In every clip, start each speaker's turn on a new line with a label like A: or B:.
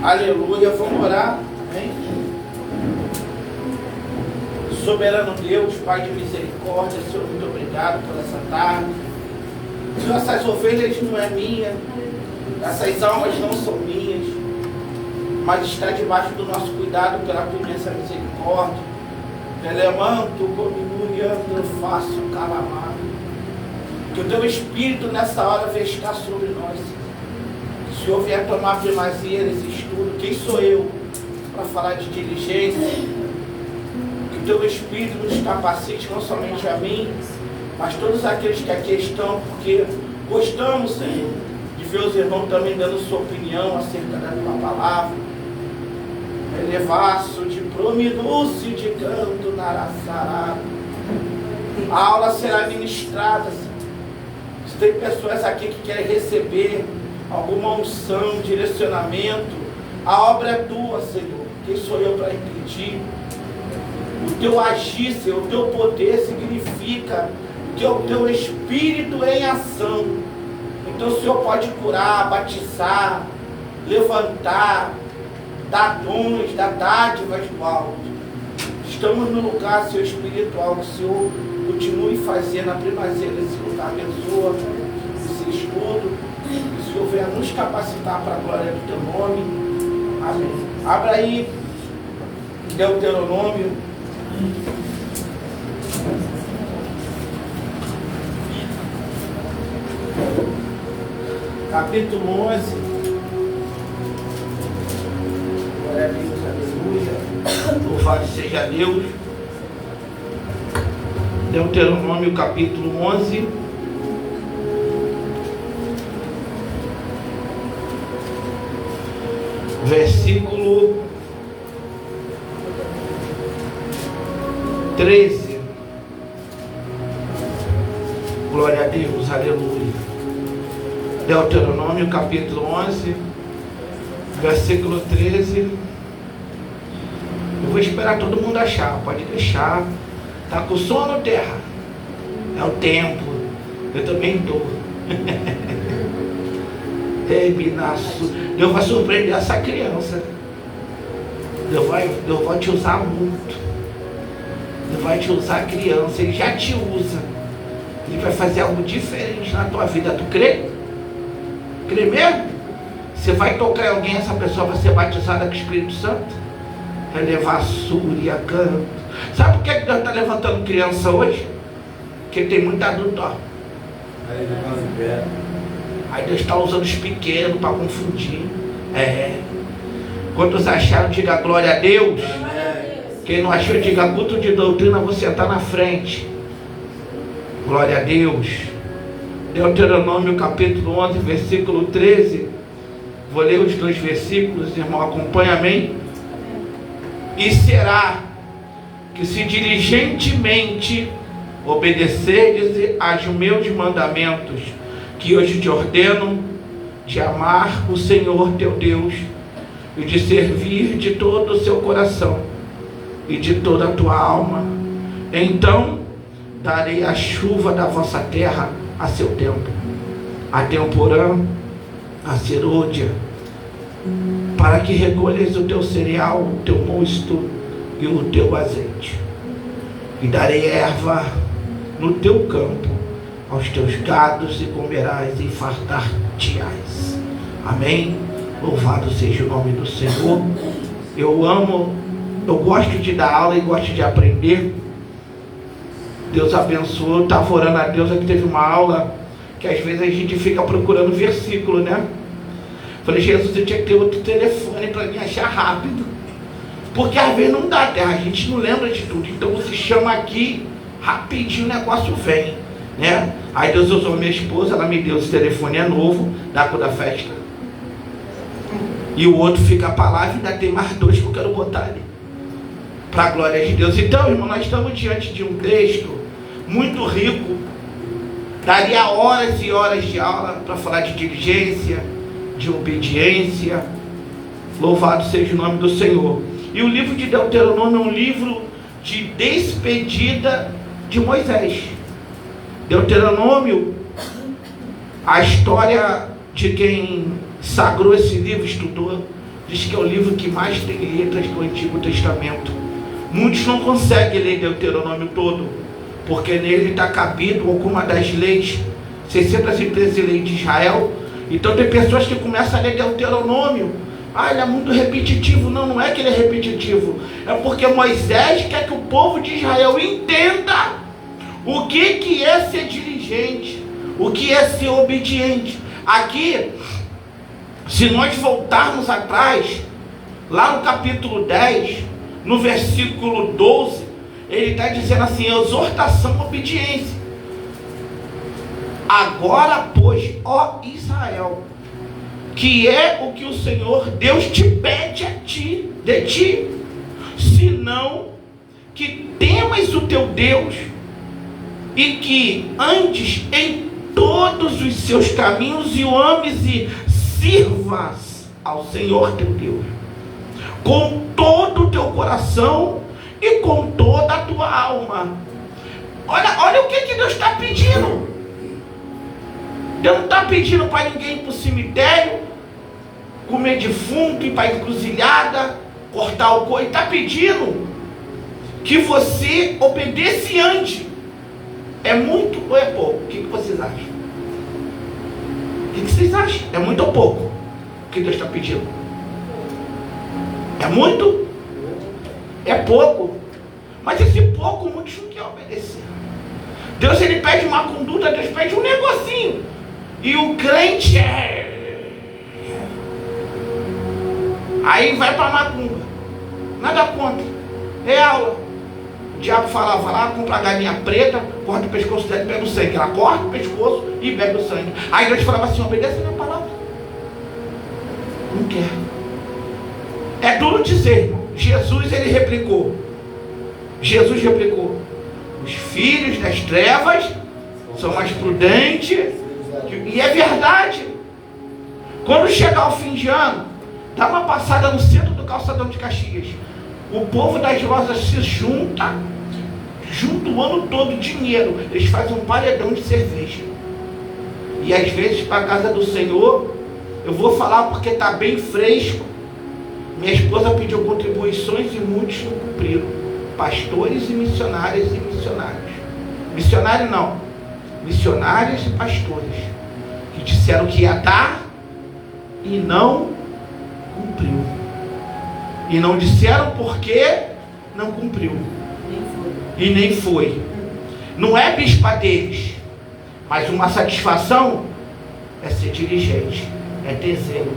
A: Aleluia, vamos orar. Amém? Soberano Deus, Pai de misericórdia, Senhor, muito obrigado por essa tarde. Senhor, essas ovelhas não é minha, essas almas não são minhas, mas está debaixo do nosso cuidado pela tua imensa misericórdia. Elemanto, cominhando, eu faço calamar. Que o teu Espírito nessa hora venha estar sobre nós. Que o Senhor venha tomar primazia nesse estudo. Quem sou eu para falar de diligência? Que o teu Espírito nos capacite, não somente a mim, mas todos aqueles que aqui estão, porque gostamos, Senhor, de ver os irmãos também dando sua opinião acerca da tua palavra. Elevaço de prominúcio de canto naraçará. A aula será ministrada, Senhor. Se tem pessoas aqui que querem receber alguma unção, direcionamento, a obra é tua, Senhor. Quem sou eu para impedir? O teu agir, Senhor, o teu poder significa que o teu Espírito em ação. Então o Senhor pode curar, batizar, levantar, dar dons, dar dádivas do alto. Estamos no lugar, Senhor, espiritual. O Senhor continue fazendo a primazia desse lugar. Abençoa esse estudo. Que o Senhor venha nos capacitar para a glória do teu nome. Amém. Abra aí Deuteronômio. Capítulo 11. Glória a Deus, aleluia. Louvado seja Deus. Deuteronômio capítulo 11. Versículo 13. Glória a Deus, aleluia. Deuteronômio capítulo 11, versículo 13. Eu vou esperar todo mundo achar, pode deixar. Tá com sono, terra? É o tempo. Eu também estou. Deus vai surpreender essa criança. Deus vai te usar muito. Deus vai te usar, criança. Ele já te usa. Ele vai fazer algo diferente na tua vida. Tu crê? Crê mesmo? Você vai tocar em alguém, essa pessoa vai ser batizada com o Espírito Santo? Vai levar súria, canto. Sabe por que Deus está levantando criança hoje? Porque tem muito adulto, ó. Aí Deus está usando os pequenos para confundir. Quantos acharam, diga glória a Deus. Quem não achou, diga culto de doutrina, você está na frente. Glória a Deus. Deuteronômio capítulo 11, versículo 13. Vou ler os dois versículos, irmão, acompanha, amém? E será que se diligentemente obedecerdes aos meus mandamentos, que hoje te ordeno, de amar o Senhor teu Deus, e de servir de todo o seu coração, e de toda a tua alma, então darei a chuva da vossa terra a seu tempo, a temporã, a serôdia, para que recolhas o teu cereal, o teu mosto e o teu azeite. E darei erva no teu campo aos teus gados, e comerás e fartar-te-ás. Amém? Louvado seja o nome do Senhor. Eu gosto de dar aula e gosto de aprender. Deus abençoou. Eu estava orando a Deus, aqui teve uma aula que às vezes a gente fica procurando versículo, né? Falei, Jesus, eu tinha que ter outro telefone para me achar rápido, porque às vezes não dá, terra, a gente não lembra de tudo. Então você chama aqui, rapidinho o negócio vem, né? Aí Deus usou minha esposa, ela me deu esse telefone, é novo, da cor da festa, e o outro fica para lá, e ainda tem mais dois que eu quero botar ali, para a glória de Deus. Então, irmão, nós estamos diante de um texto muito rico. Daria horas e horas de aula para falar de diligência, de obediência. Louvado seja o nome do Senhor. E o livro de Deuteronômio é um livro de despedida de Moisés. Deuteronômio, a história de quem sagrou esse livro, estudou, diz que é o livro que mais tem letras do Antigo Testamento. Muitos não conseguem ler Deuteronômio todo, porque nele está cabido alguma das leis, 613 leis de Israel. Então tem pessoas que começam a ler Deuteronômio, ele é muito repetitivo. Não, não é que ele é repetitivo, é porque Moisés quer que o povo de Israel entenda o que é ser diligente, o que é ser obediente. Aqui, se nós voltarmos atrás, lá no capítulo 10, no versículo 12, ele está dizendo assim: exortação à obediência. Agora, pois, ó Israel, que é o que o Senhor Deus te pede de ti, senão que temas o teu Deus e que andes em todos os seus caminhos e o ames e sirvas ao Senhor teu Deus com todo o teu coração e com toda a tua alma. Olha o que Deus está pedindo. Deus não está pedindo para ninguém ir para o cemitério, comer defunto, ir para a encruzilhada, cortar o couro. Ele está pedindo que você obedeça e ande. É muito ou é pouco? O que vocês acham? O que vocês acham? É muito ou pouco o que Deus está pedindo? É muito? É pouco? Mas esse pouco muitos não querem obedecer. Deus, ele pede uma conduta, Deus pede um negocinho. E o crente aí vai para macumba. Nada contra. É aula. O diabo falava lá, compra a galinha preta, corta o pescoço dela e bebe o sangue. Ela corta o pescoço e bebe o sangue. Aí Deus falava assim: obedece a minha palavra. Não quer. É duro dizer. Jesus, ele replicou. Jesus replicou: os filhos das trevas são mais prudentes. E é verdade. Quando chegar o fim de ano, dá uma passada no centro do calçadão de Caxias. O povo das Rosas se junta o ano todo dinheiro. Eles fazem um paredão de cerveja. E às vezes para a casa do Senhor, eu vou falar porque está bem fresco. Minha esposa pediu contribuições e muitos não cumpriram. Pastores e missionárias e missionários. Missionário não. Missionários e pastores que disseram que ia dar e não cumpriu. E não disseram porque não cumpriu. E nem foi. Não é bispa deles, mas uma satisfação é ser diligente, é ter zelo,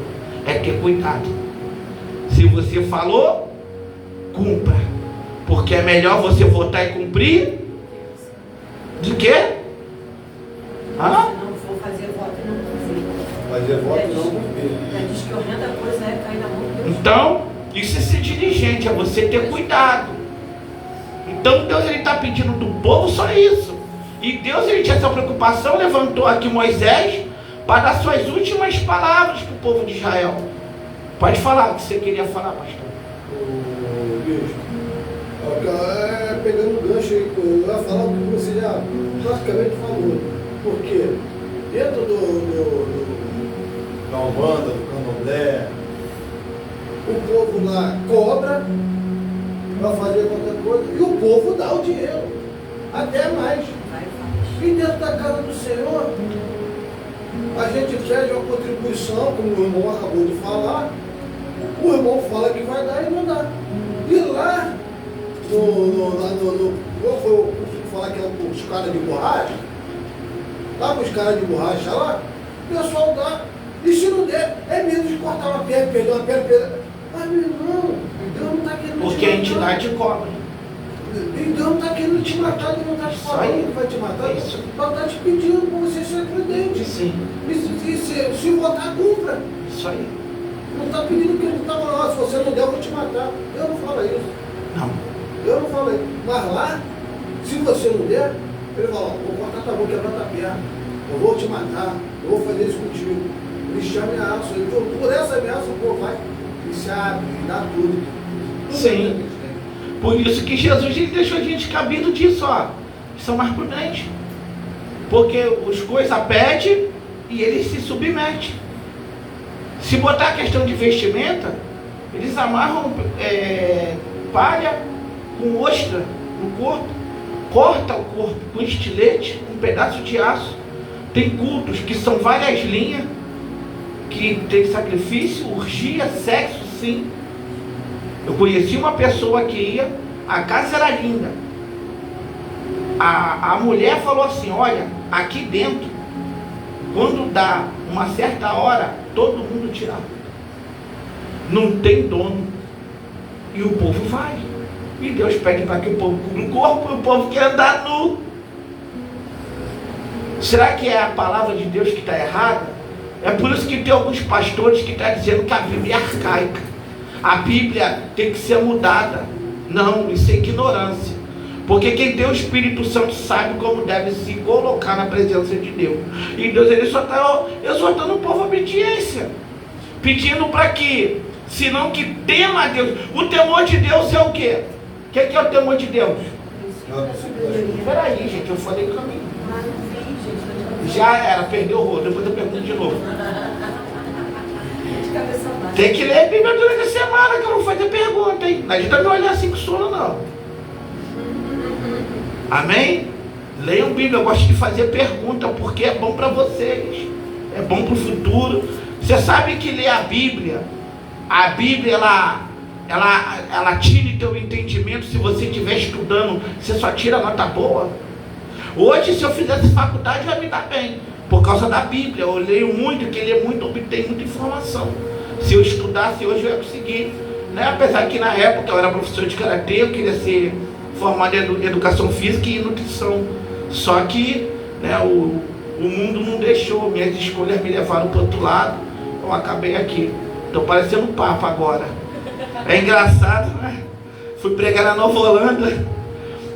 A: é ter cuidado. Se você falou, cumpra, porque é melhor você votar e cumprir do que
B: fazer voto e não cumprir.
C: Fazer voto e não cumprir.
B: Já diz que horrenda coisa é cair na mão de Deus.
A: Então, isso é ser diligente, é você ter cuidado. Então Deus, ele está pedindo do povo só isso. E Deus, ele tinha essa preocupação, levantou aqui Moisés para dar suas últimas palavras para o povo de Israel. Pode falar o que você queria falar, pastor.
C: Bispo, pegando o gancho aí, eu ia falar o que você já praticamente falou. Porque dentro da Umbanda, do Candomblé, o povo lá cobra para fazer qualquer coisa e o povo dá o dinheiro, até mais. E dentro da casa do Senhor, a gente pede uma contribuição, como o irmão acabou de falar, o irmão fala que vai dar e não dá. E lá, qual foi o falar que é os caras de borracha? Lá com os caras de borracha lá, o pessoal dá. E se não der, é medo de cortar uma perna, perder uma perna. Mas meu irmão, Deus não está querendo
A: Porque
C: te matar.
A: a entidade cobra.
C: E Deus não está querendo te matar, Deus não está te falando que vai te matar. Deus está te pedindo para você ser prudente.
A: Sim.
C: E se votar, cumpra.
A: Isso aí.
C: Não está pedindo que ele está falando: se você não der, eu vou te matar. Eu não falo isso.
A: Não.
C: Eu não falei. Mas lá, se você não der, ele fala: vou cortar tua boca, quebrar tua perna. Eu vou te matar. Eu vou fazer isso contigo. Ele te ameaça. Então, por essa ameaça, o povo vai e se abre, e dá tudo.
A: Sim. Por isso que Jesus, ele deixou a gente cabido disso, ó. São mais prudentes. Porque os coisas pedem e eles se submetem. Se botar a questão de vestimenta, Eles amarram palha com ostra no corpo, corta o corpo com estilete, um pedaço de aço. Tem cultos que são várias linhas, que tem sacrifício, orgia, sexo, sim. Eu conheci uma pessoa que ia, a casa era linda. A mulher falou assim: olha, aqui dentro, quando dá uma certa hora, todo mundo tira. Não tem dono. E o povo vai. E Deus pede para que o povo cubra o corpo, e o povo quer andar nu. Será que é a palavra de Deus que está errada? É por isso que tem alguns pastores que estão dizendo que a Bíblia é arcaica. A Bíblia tem que ser mudada. Não, isso é ignorância. Porque quem tem o Espírito Santo sabe como deve se colocar na presença de Deus. E Deus, ele só está exortando o povo à obediência. Pedindo para que, senão que tema a Deus. O temor de Deus é o quê? O que é o temor de Deus? Peraí, gente, eu falei caminho. Já era, perdeu o rolo, depois eu pergunto de novo. Tem que ler a Bíblia durante a semana, que eu vou fazer pergunta, hein? A gente não vai olhar assim com sono, não. Amém? Leiam Bíblia, eu gosto de fazer pergunta, porque é bom para vocês, é bom para o futuro. Você sabe que ler a Bíblia, ela tira teu entendimento. Se você estiver estudando, você só tira nota boa. Hoje, se eu fizesse faculdade, vai me dar bem, por causa da Bíblia. Eu leio muito, que ler muito, obtém muita informação. Se eu estudasse hoje, eu ia conseguir, né? Apesar que na época eu era professor de karatê, eu queria ser formado em educação física e nutrição. Só que, né, o mundo não deixou, minhas escolhas me levaram para o outro lado. Eu acabei aqui. Estou parecendo um papa agora. É engraçado, né? Fui pregar na Nova Holanda.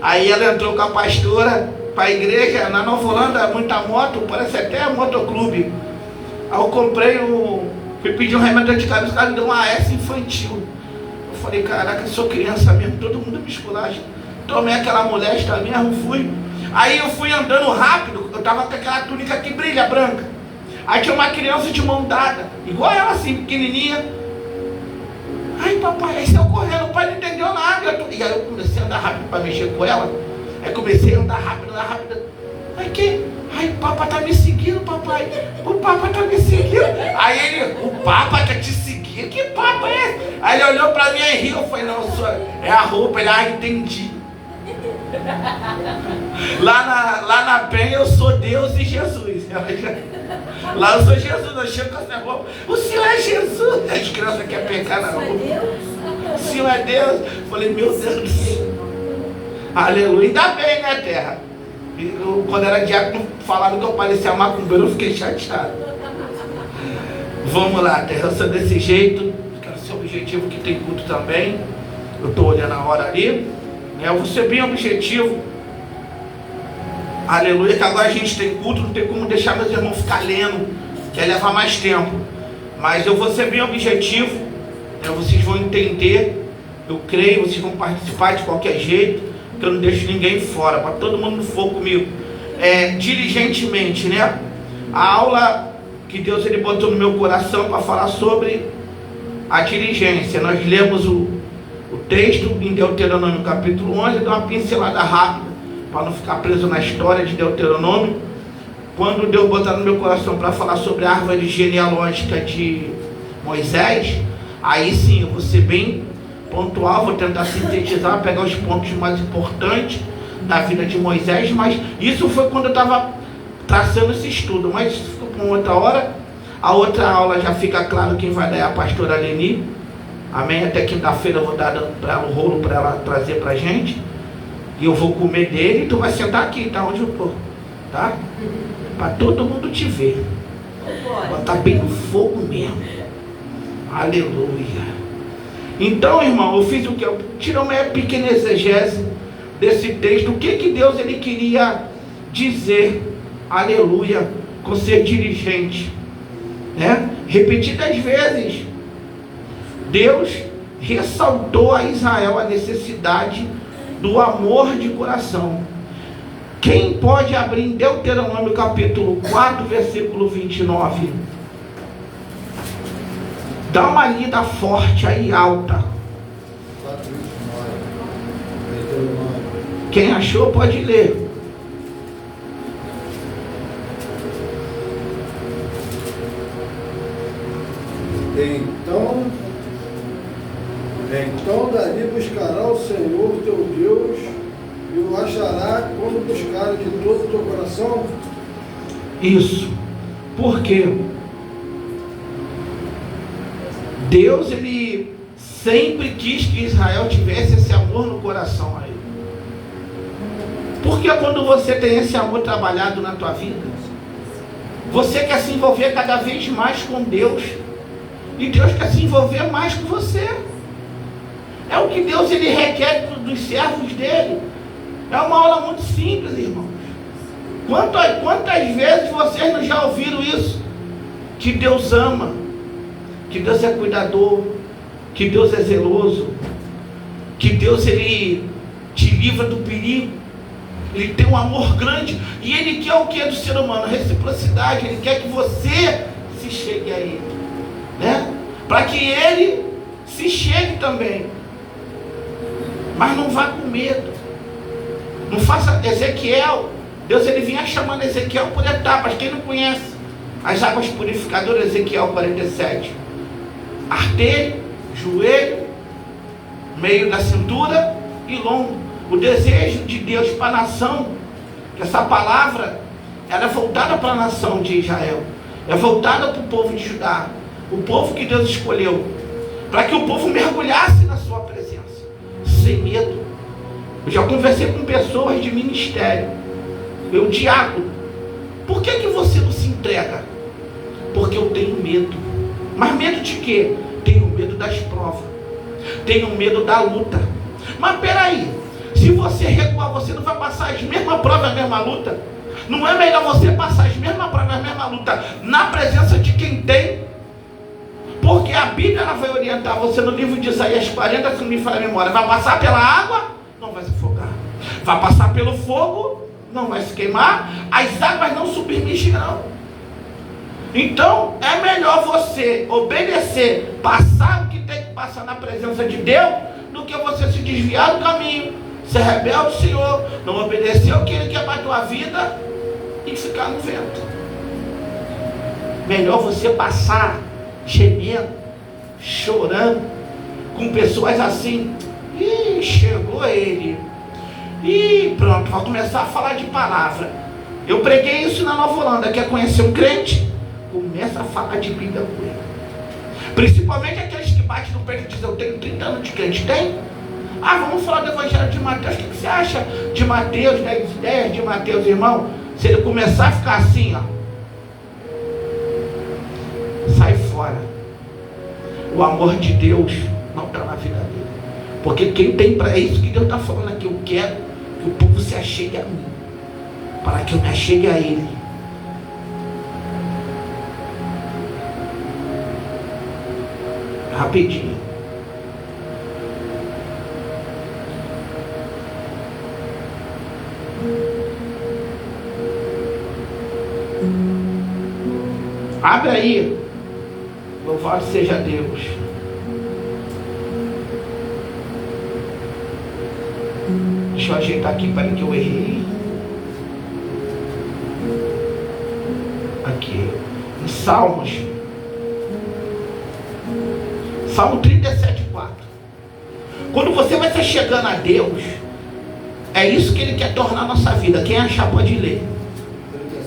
A: Aí ela entrou com a pastora para a igreja. Na Nova Holanda, muita moto, parece até motoclube. Aí eu comprei fui pedir um remédio de cabeça, o cara me deu uma S infantil. Eu falei: caraca, eu sou criança mesmo, todo mundo me esculacha. Tomei aquela moléstia mesmo, fui. Aí eu fui andando rápido, eu tava com aquela túnica que brilha, branca. Aí tinha uma criança de mão dada, igual ela assim, pequenininha. Ai, papai, aí saiu correndo, o pai não entendeu nada. E aí eu comecei a andar rápido para mexer com ela. Aí comecei a andar rápido. Aí que? Ai, o Papa tá me seguindo, papai. O Papa tá me seguindo. Aí ele: o Papa tá te seguindo? Que Papa é esse? Aí ele olhou pra mim e riu. Eu falei: não, é a roupa. Ele: entendi. Lá na Penha eu sou Deus e Jesus. Lá eu sou Jesus, eu chego com essa roupa. O Senhor é Jesus. As crianças querem pegar na roupa. O Senhor é Deus. Eu falei: meu Deus do céu. Aleluia. Ainda bem, né, terra? Quando era diácono, falaram que eu parecia macumbeiro, eu fiquei chateado. Vamos lá, terra, eu sou desse jeito. Quero ser objetivo, que tem culto também. Eu estou olhando a hora ali. Eu vou ser bem objetivo. Aleluia, que agora a gente tem culto, não tem como deixar meus irmãos ficar lendo, quer levar mais tempo. Mas eu vou ser bem objetivo, vocês vão entender, eu creio, vocês vão participar de qualquer jeito, que eu não deixo ninguém fora, para todo mundo for comigo. Diligentemente, né? A aula que Deus ele botou no meu coração para falar sobre a diligência. Nós lemos o texto em Deuteronômio capítulo 11, dá uma pincelada rápida, para não ficar preso na história de Deuteronômio. Quando Deus botou no meu coração para falar sobre a árvore genealógica de Moisés, aí sim eu vou ser bem pontual, vou tentar sintetizar, pegar os pontos mais importantes da vida de Moisés. Mas isso foi quando eu estava traçando esse estudo, mas isso ficou para outra hora. A outra aula já fica claro quem vai dar é a pastora Leni. Amém? Até quinta-feira eu vou dar para ela o rolo para ela trazer para a gente. E eu vou comer dele, e tu vai sentar aqui, tá? Onde eu tô, tá? Para todo mundo te ver. Botar bem no fogo mesmo. Aleluia. Então, irmão, eu fiz o que? Eu tirei uma pequena exegese desse texto. O que Deus ele queria dizer, aleluia, com ser dirigente, né? Repetidas vezes, Deus ressaltou a Israel a necessidade do amor de coração. Quem pode abrir em Deuteronômio capítulo 4, versículo 29? Dá uma lida forte aí, alta.
C: 4:29.
A: Quem achou pode ler.
C: Então dali buscará o Senhor teu Deus e o achará quando buscar de todo o teu coração.
A: Isso. Por quê? Deus, ele sempre quis que Israel tivesse esse amor no coração a ele. Porque quando você tem esse amor trabalhado na tua vida, você quer se envolver cada vez mais com Deus, e Deus quer se envolver mais com você. É o que Deus, ele requer dos servos dele. É uma aula muito simples, irmãos. Quantas vezes vocês não já ouviram isso? Que Deus ama, que Deus é cuidador, que Deus é zeloso, que Deus, ele te livra do perigo, ele tem um amor grande, e ele quer o que do ser humano? Reciprocidade. Ele quer que você se chegue a ele, né? Para que ele se chegue também. Mas não vá com medo. Não faça Ezequiel. Deus, ele vinha chamando Ezequiel por etapas. Quem não conhece as águas purificadoras, Ezequiel 47, artelho, joelho, meio da cintura e longo. O desejo de Deus para a nação, que essa palavra, ela é voltada para a nação de Israel, é voltada para o povo de Judá, o povo que Deus escolheu, para que o povo mergulhasse na sua presença, sem medo. Eu já conversei com pessoas de ministério. Eu, diácono, por que você não se entrega? Porque eu tenho medo. Mas medo de quê? Tenho medo das provas, tenho medo da luta. Mas peraí, se você recuar, você não vai passar as mesmas provas, a mesma luta? Não é melhor você passar as mesmas provas, a mesma luta na presença de quem tem? Porque a Bíblia, ela vai orientar você no livro de Isaías 40, se não me falha a memória. Vai passar pela água, não vai se afogar. Vai passar pelo fogo, não vai se queimar. As águas não submergirão. Então é melhor você obedecer, passar o que tem que passar na presença de Deus, do que você se desviar do caminho, ser rebelde ao Senhor, não obedecer o que Ele quer para a tua vida e ficar no vento. Melhor você passar gemendo, chorando, com pessoas assim. Ih, chegou ele. Ih, pronto, vai começar a falar de palavra. Eu preguei isso na Nova Holanda. Quer conhecer um crente? Começa a falar de Bíblia com ele. Principalmente aqueles que batem no peito e dizem: eu tenho 30 anos de crente. Tem? Ah, vamos falar do Evangelho de Mateus. O que você acha de Mateus, das ideias de Mateus, irmão? Se ele começar a ficar assim, ó, sai fora. O amor de Deus não está na vida dele. Porque quem tem para isso que Deus está falando aqui. Eu quero que o povo se achegue a mim, para que eu me achegue a ele. Rapidinho. Abre aí. Louvado seja Deus. Deixa eu ajeitar aqui para que eu errei. Aqui. Em Salmos. Salmo 37:4. Quando você vai se chegando a Deus, é isso que Ele quer tornar a nossa vida. Quem achar pode ler.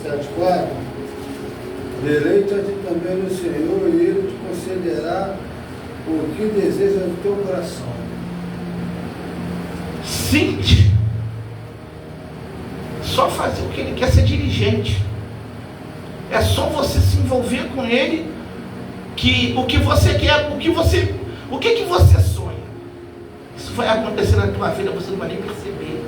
C: 37:4. Deleita-te também no Senhor, e Ele te concederá o que deseja do teu coração.
A: Sinta. Só fazer o que Ele quer, ser dirigente. É só você se envolver com Ele, que o que você quer, o que você sonha, isso vai acontecer na tua vida, você não vai nem perceber.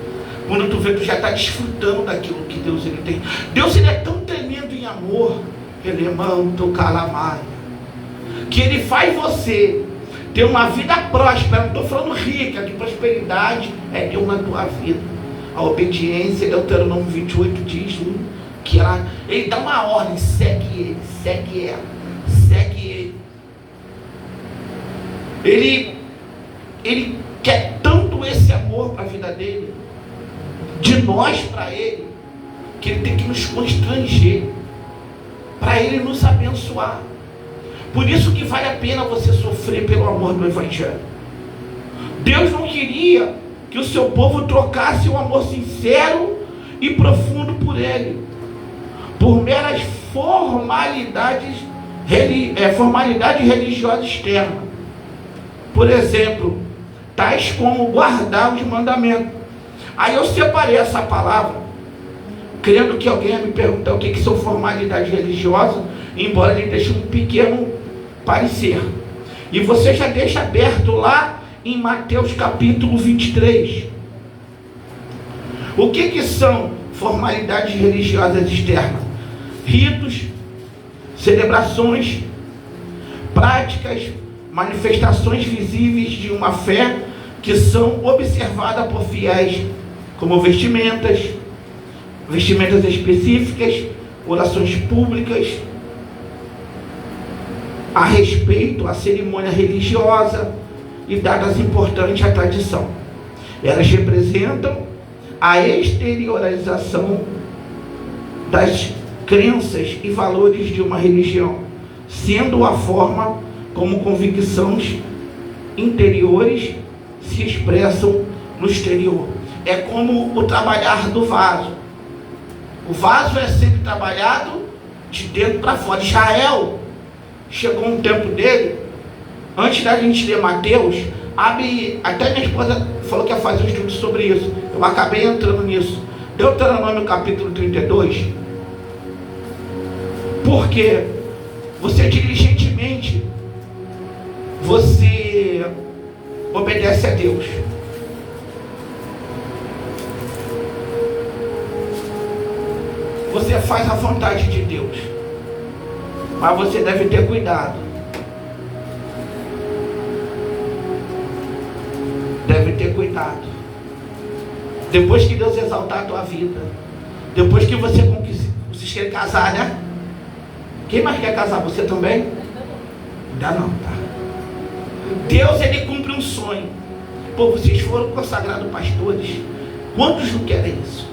A: Quando tu vê, tu já está desfrutando daquilo que Deus, ele tem. Deus, ele é tão tremendo em amor, ele manda o calamar, que ele faz você ter uma vida próspera. Não estou falando rica, de prosperidade é Deus na tua vida. A obediência, Deuteronômio 28 diz que ele dá uma ordem: segue ele, segue ela, segue ele. Ele quer tanto esse amor para a vida dele, de nós para ele, que ele tem que nos constranger, para ele nos abençoar. Por isso que vale a pena você sofrer pelo amor do Evangelho. Deus não queria que o seu povo trocasse o amor sincero e profundo por ele, por meras formalidade religiosa externa. Por exemplo, tais como guardar os mandamentos. Aí eu separei essa palavra, crendo que alguém ia me perguntar o que são formalidades religiosas, embora ele deixe um pequeno parecer. E você já deixa aberto lá em Mateus capítulo 23. O que são formalidades religiosas externas? Ritos, celebrações, práticas, manifestações visíveis de uma fé que são observadas por fiéis, como vestimentas específicas, orações públicas, a respeito à cerimônia religiosa e datas importantes à tradição. Elas representam a exteriorização das crenças e valores de uma religião, sendo a forma como convicções interiores se expressam no exterior. É como o trabalhar do vaso. O vaso é sempre trabalhado de dentro para fora. Israel, chegou um tempo dele, antes da gente ler Mateus, até minha esposa falou que ia fazer um estudo sobre isso, eu acabei entrando nisso. Deuteronômio capítulo 32. Porque você diligentemente, você obedece a Deus. Você faz a vontade de Deus. Mas você deve ter cuidado. Deve ter cuidado. Depois que Deus exaltar a tua vida, depois que você conquista, vocês querem casar, né? Quem mais quer casar? Você também? Ainda não, tá? Deus, ele cumpre um sonho. Pô, vocês foram consagrados pastores. Quantos não querem isso?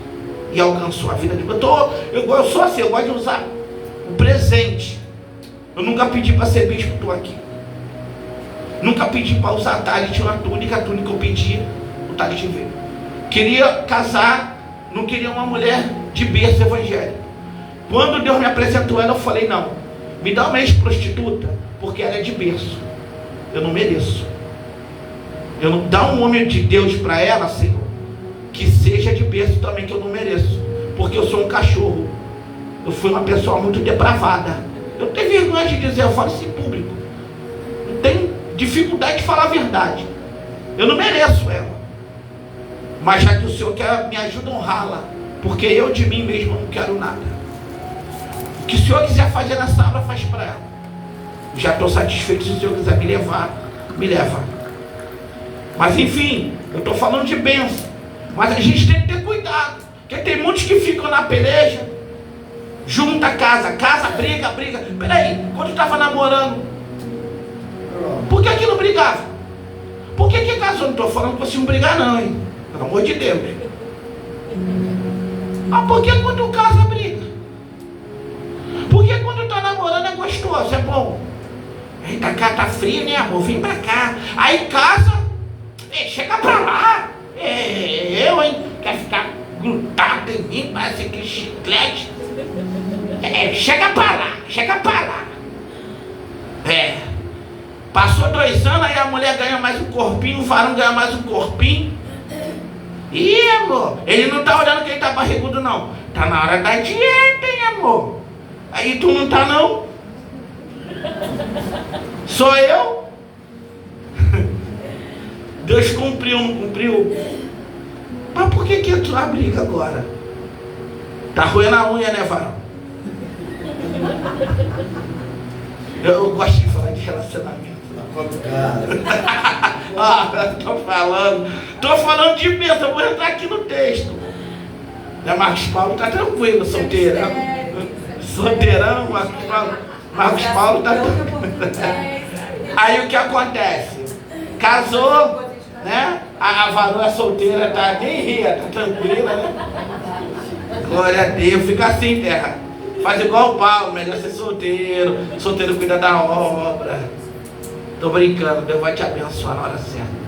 A: E alcançou a vida de Deus. Eu sou assim, eu gosto de usar o presente. Eu nunca pedi para ser bispo, estou aqui. Nunca pedi para usar talit, uma túnica. A túnica eu pedi, o talit veio. Queria casar, não queria uma mulher de berço evangélico. Quando Deus me apresentou ela, eu falei, não, me dá uma ex-prostituta, porque ela é de berço. Eu não mereço. Eu não dá um homem de Deus para ela, Senhor, que seja de berço também, que eu não mereço. Porque eu sou um cachorro. Eu fui uma pessoa muito depravada. Eu tenho vergonha de dizer, eu falo isso em público. Eu tenho dificuldade de falar a verdade. Eu não mereço ela. Mas já que o Senhor quer, me ajuda a honrá-la. Porque eu de mim mesmo não quero nada. O que o Senhor quiser fazer nessa obra, faz para ela. Já estou satisfeito. Se o Senhor quiser me levar, me leva. Mas enfim, eu estou falando de bênção. Mas a gente tem que ter cuidado. Porque tem muitos que ficam na peleja. Junta casa, briga. Peraí, quando estava namorando, por que não brigava? Por que casou? Não estou falando para você não brigar não, hein? Pelo amor de Deus. Ah, por que quando casa briga? Porque quando está namorando é gostoso, é bom. Eita, cá tá frio, né, amor? Vem pra cá. Aí casa, chega pra lá. Eu, hein? Quer ficar grudado em mim, parece que chiclete. Chega pra lá. Passou 2 anos, aí a mulher ganha mais um corpinho, o varão ganha mais um corpinho. Ih, amor, ele não tá olhando que ele tá barrigudo, não. Tá na hora da dieta, hein, amor? Aí tu não tá, não? Sou eu? Deus cumpriu, não cumpriu? Mas por que tu a briga agora? Tá roendo a unha, né, varão? Eu gosto de falar de relacionamento. Tô falando de bênção, eu vou entrar aqui no texto. Marcos Paulo tá tranquilo, solteirão. Marcos Paulo tá tranquilo. Aí o que acontece? casou, né? A varoa solteira tá nem ria, tá tranquila, né? Glória a Deus, fica assim, terra. Faz igual o Paulo, melhor ser solteiro. Solteiro cuida da obra. Tô brincando, Deus vai te abençoar na hora certa.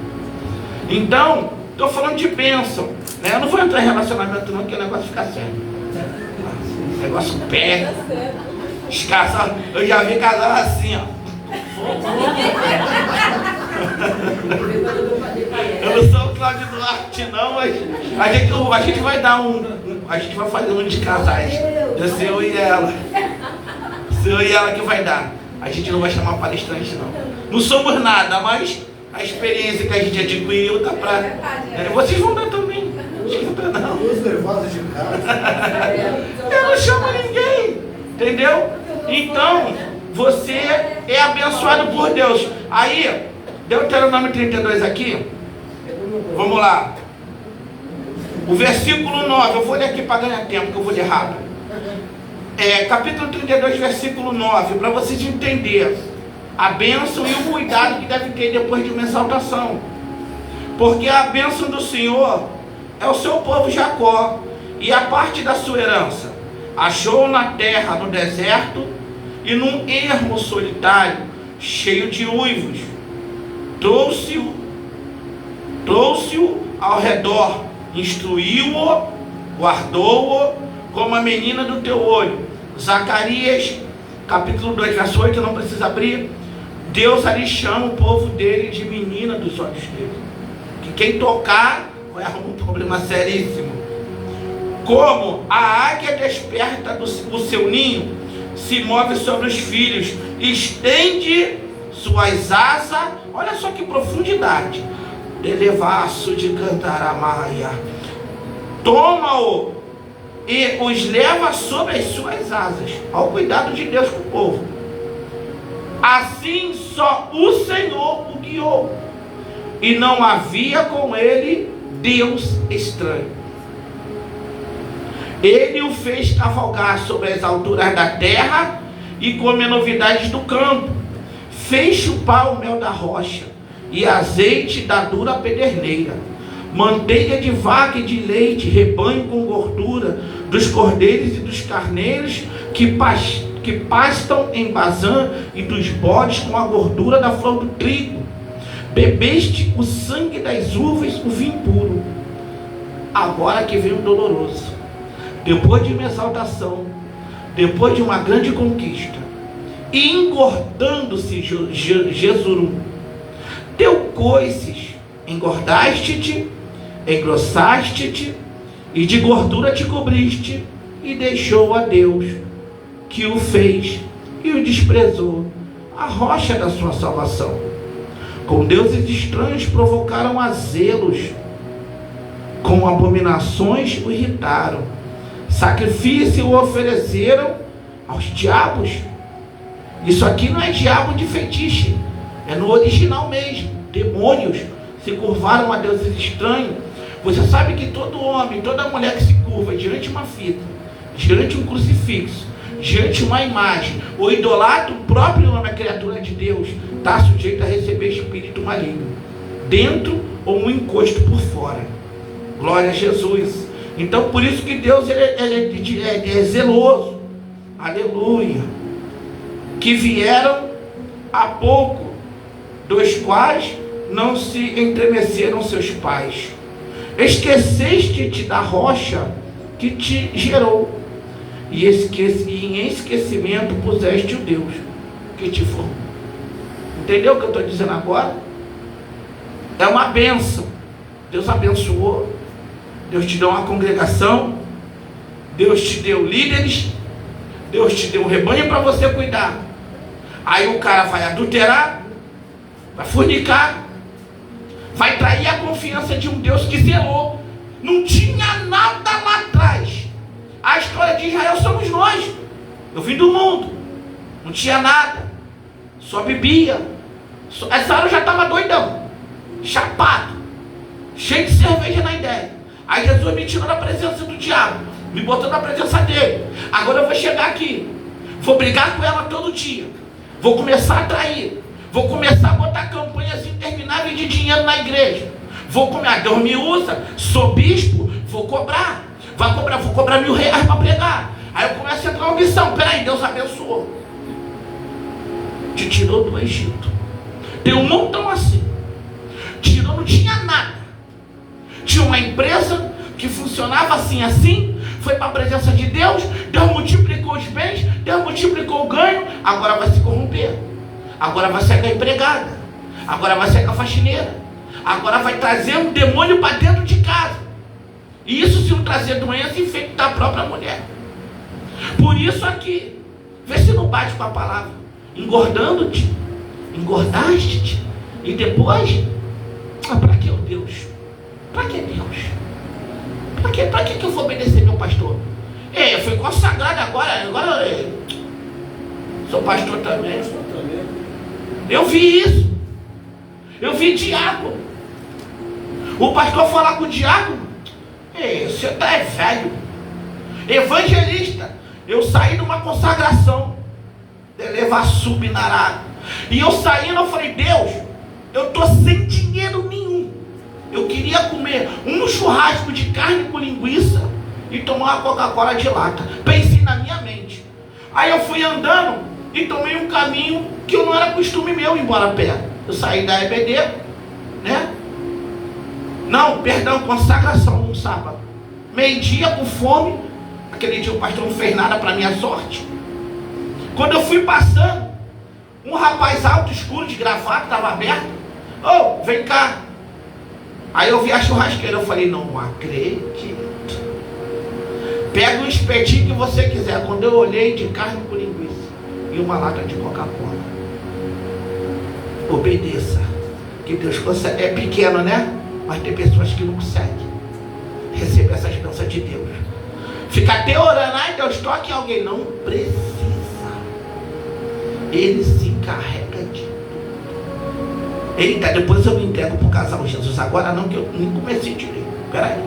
A: Então, tô falando de bênção, né? Eu não vou entrar em relacionamento não, porque o negócio fica sério. O negócio pega. Os casal, eu já vi casal assim, ó. Eu não sou o Cláudio Duarte não, mas a gente vai dar a gente vai fazer um de casais. Eu sei eu e ela. Sei eu e ela que vai dar. A gente não vai chamar palestrante não. Não somos nada, mas a experiência que a gente adquiriu dá pra... vocês vão dar também. Não.
C: Os nervosos de casa.
A: Eu não chamo ninguém. Entendeu? Então, você é abençoado por Deus. Aí, Deuteronômio 32 aqui. Vamos lá. O versículo 9. Eu vou ler aqui para ganhar tempo, que eu vou ler rápido. Capítulo 32, versículo 9. Para vocês entenderem a bênção e o cuidado que deve ter depois de uma exaltação. Porque a bênção do Senhor é o seu povo Jacó, e a parte da sua herança achou na terra, no deserto e num ermo solitário, cheio de uivos. Trouxe-o ao redor, instruiu-o, guardou-o como a menina do teu olho. Zacarias, capítulo 2, verso 8, não precisa abrir. Deus ali chama o povo dele de menina dos olhos dele. Que quem tocar vai arrumar um problema seríssimo. Como a águia desperta do seu ninho, se move sobre os filhos, estende suas asas, olha só que profundidade, elevaço de Cantaramaia, toma-o e os leva sobre as suas asas. Ao cuidado de Deus com o povo. Assim só o Senhor o guiou, e não havia com ele Deus estranho. Ele o fez cavalgar sobre as alturas da terra e comer novidades do campo. Fez chupar o mel da rocha e azeite da dura pederneira. Manteiga de vaca e de leite, rebanho com gordura, dos cordeiros e dos carneiros que pastam em Bazã, e dos bodes com a gordura da flor do trigo. Bebeste o sangue das uvas, o vinho puro. Agora que vem o doloroso. Depois de uma exaltação, depois de uma grande conquista, e engordando-se Jesurum, teu coices, engordaste-te, engrossaste-te, e de gordura te cobriste, e deixou a Deus, que o fez, e o desprezou, a rocha da sua salvação. Com deuses estranhos provocaram a zelos, com abominações o irritaram. Sacrifício o ofereceram aos diabos. Isso aqui não é diabo de fetiche, é no original mesmo. Demônios se curvaram a deuses estranhos. Você sabe que todo homem, toda mulher que se curva diante de uma fita, diante de um crucifixo, diante de uma imagem, ou idolatra o próprio homem, a criatura de Deus, está sujeito a receber espírito maligno, dentro ou um encosto por fora. Glória a Jesus. Então, por isso que Deus ele é zeloso. Aleluia. Que vieram há pouco, dos quais não se entremeceram seus pais. Esqueceste-te da rocha que te gerou, e em esquecimento puseste o Deus que te formou. Entendeu o que eu estou dizendo agora? É uma bênção. Deus abençoou. Deus te deu uma congregação, Deus te deu líderes, Deus te deu um rebanho para você cuidar. Aí o cara vai adulterar, vai fornicar, vai trair a confiança de um Deus que zelou. Não tinha nada lá atrás. A história de Israel somos nós. Eu vim do mundo, não tinha nada, só bebia. Essa hora eu já estava doidão, chapado, cheio de cerveja na ideia. Aí Jesus me tirou da presença do diabo, me botou na presença dele. Agora eu vou chegar aqui, vou brigar com ela todo dia, vou começar a trair, vou começar a botar campanhas intermináveis de dinheiro na igreja. Vou comer, Deus me usa, sou bispo, vou cobrar. Vou cobrar R$1.000 para pregar. Aí eu começo a entrar uma missão. Peraí, Deus abençoou. Te tirou do Egito. Tem um montão assim. Tirou, não tinha nada. Tinha uma empresa que funcionava assim. Foi para a presença de Deus. Deus multiplicou os bens. Deus multiplicou o ganho. Agora vai se corromper. Agora vai ser a empregada. Agora vai ser a faxineira. Agora vai trazer um demônio para dentro de casa. E isso, se não trazer doença, infectar a própria mulher. Por isso aqui, vê se não bate com a palavra. Engordando-te, engordaste-te, e depois, para que, Deus? Para que Deus? Para que eu vou obedecer meu pastor? Eu fui consagrado agora sou pastor também. Eu vi isso. Eu vi diácono. O pastor falar com o diácono: você está velho. Evangelista, eu saí de uma consagração de levar subnarado. E eu saindo, eu falei: Deus, eu estou sem dinheiro nenhum. Eu queria comer um churrasco de carne com linguiça e tomar uma Coca-Cola de lata. Pensei na minha mente. Aí eu fui andando e tomei um caminho que não era costume meu ir embora a pé. Eu saí da EBD, né? Não, perdão, consagração num sábado. Meio-dia com fome. Aquele dia o pastor não fez nada para minha sorte. Quando eu fui passando, um rapaz alto, escuro, de gravata, estava aberto. Vem cá. Aí eu vi a churrasqueira. Eu falei: não acredito. Pega o espetinho que você quiser. Quando eu olhei, de carne com linguiça e uma lata de Coca-Cola. Obedeça. Que Deus consegue. É pequeno, né? Mas tem pessoas que não conseguem receber essas bênçãos de Deus. Fica até orando: ai, Deus, toque em alguém. Não precisa. Ele se encarrega de tudo. Eita, depois eu me entrego para o casal Jesus. Agora não, que eu nem comecei direito. Peraí.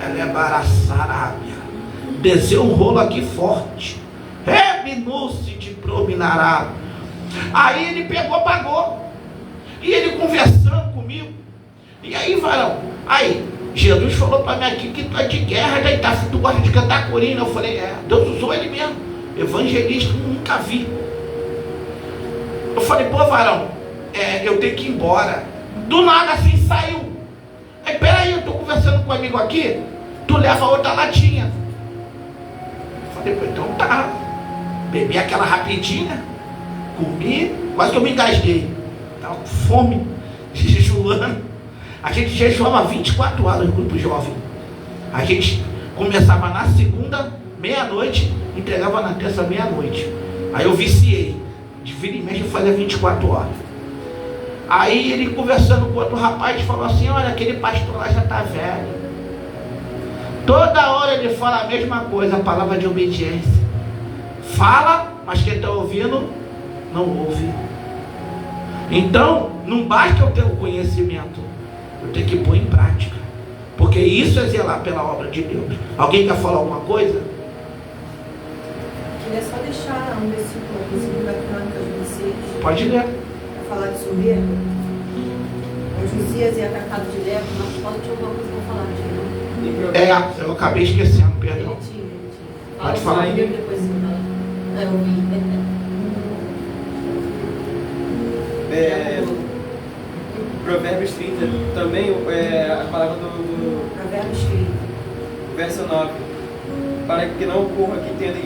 A: Ela é baraçarábia. Desceu um rolo aqui forte. Reminou-se de prominará. Aí ele pegou, pagou. E ele conversando comigo. E aí, varão, Jesus falou para mim aqui que tu é de guerra, daí tu gosta de cantar corina. Eu falei: Deus usou ele mesmo. Evangelista, nunca vi. Eu falei: pô, varão, eu tenho que ir embora. Do nada assim saiu. Peraí, eu estou conversando com um amigo aqui, tu leva outra latinha. Eu falei: pô, então tá. Bebi aquela rapidinha, comi, quase que eu me engasguei. Estava com fome, jejuando. A gente jejuava 24 horas no grupo jovem. A gente começava na segunda, meia-noite, entregava na terça, meia-noite. Aí eu viciei. De vira e mexe eu fazia 24 horas. Aí ele conversando com outro rapaz, falou assim: olha, aquele pastor lá já está velho. Toda hora ele fala a mesma coisa, a palavra de obediência. Fala, mas quem está ouvindo, não ouve. Então, não basta eu ter o conhecimento. Eu tenho que pôr em prática. Porque isso é zelar pela obra de Deus. Alguém quer falar alguma coisa?
B: Queria só deixar um versículo aqui, 2 Crônicas 26.
A: Pode ler.
B: Para falar de soberba. O Josias e a Cacado de Leva. Nós pode ter alguma coisa para falar de
A: eu acabei esquecendo, perdão.
B: Ele tinha.
A: Pode falar aí.
B: Depois você fala. Eu vi.
D: Provérbios 30, também a palavra do
B: Provérbios 30.
D: verso 9. Para que não ocorra que tendo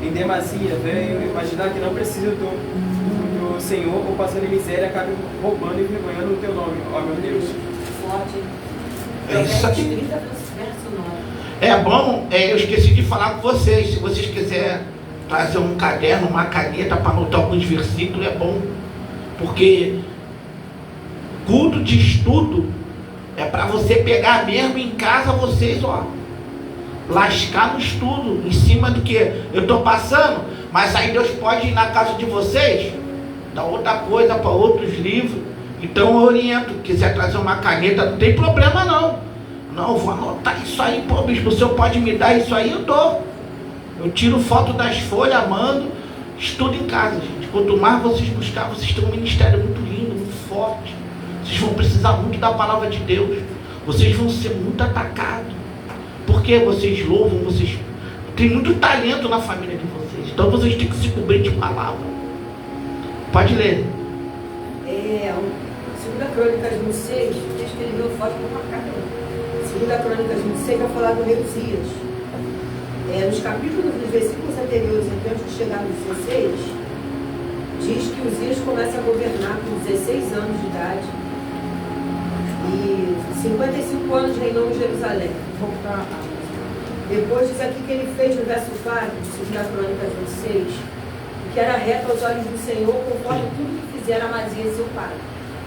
D: em demasia, venho imaginar que não precisa do Senhor ou passando em miséria, acabe roubando e envergonhando o teu nome, ó meu Deus.
B: Forte.
A: É isso aqui.
B: Provérbios 30, verso 9.
A: É bom, eu esqueci de falar com vocês. Se vocês quiserem trazer um caderno, uma caneta para anotar alguns versículos, é bom. Porque culto de estudo é para você pegar mesmo em casa, vocês, lascar no estudo, em cima do que eu estou passando. Mas aí Deus pode ir na casa de vocês, dar outra coisa para outros livros. Então eu oriento, quiser trazer uma caneta, não tem problema não. Não, eu vou anotar isso aí, pô, bispo, o senhor pode me dar isso aí? Eu dou. Eu tiro foto das folhas, mando, estudo em casa, gente. Quanto mais vocês buscar, vocês têm um ministério muito lindo, muito forte. Vocês vão precisar muito da palavra de Deus. Vocês vão ser muito atacados. Porque vocês louvam, vocês têm muito talento na família de vocês. Então vocês têm que se cobrir de palavra. Pode ler.
B: 2 Crônicas 26, o texto que ele deu forte para marcar. 2 Crônicas 26 vai falar do rei Uzias. Nos capítulos dos versículos anteriores, antes de chegar nos 16, diz que Uzias começa a governar com 16 anos de idade e 55 anos reinou em Jerusalém. Depois diz aqui que ele fez no verso 4, de 2 Crônicas 26, que era reto aos olhos do Senhor, conforme tudo que fizera Amazias seu pai.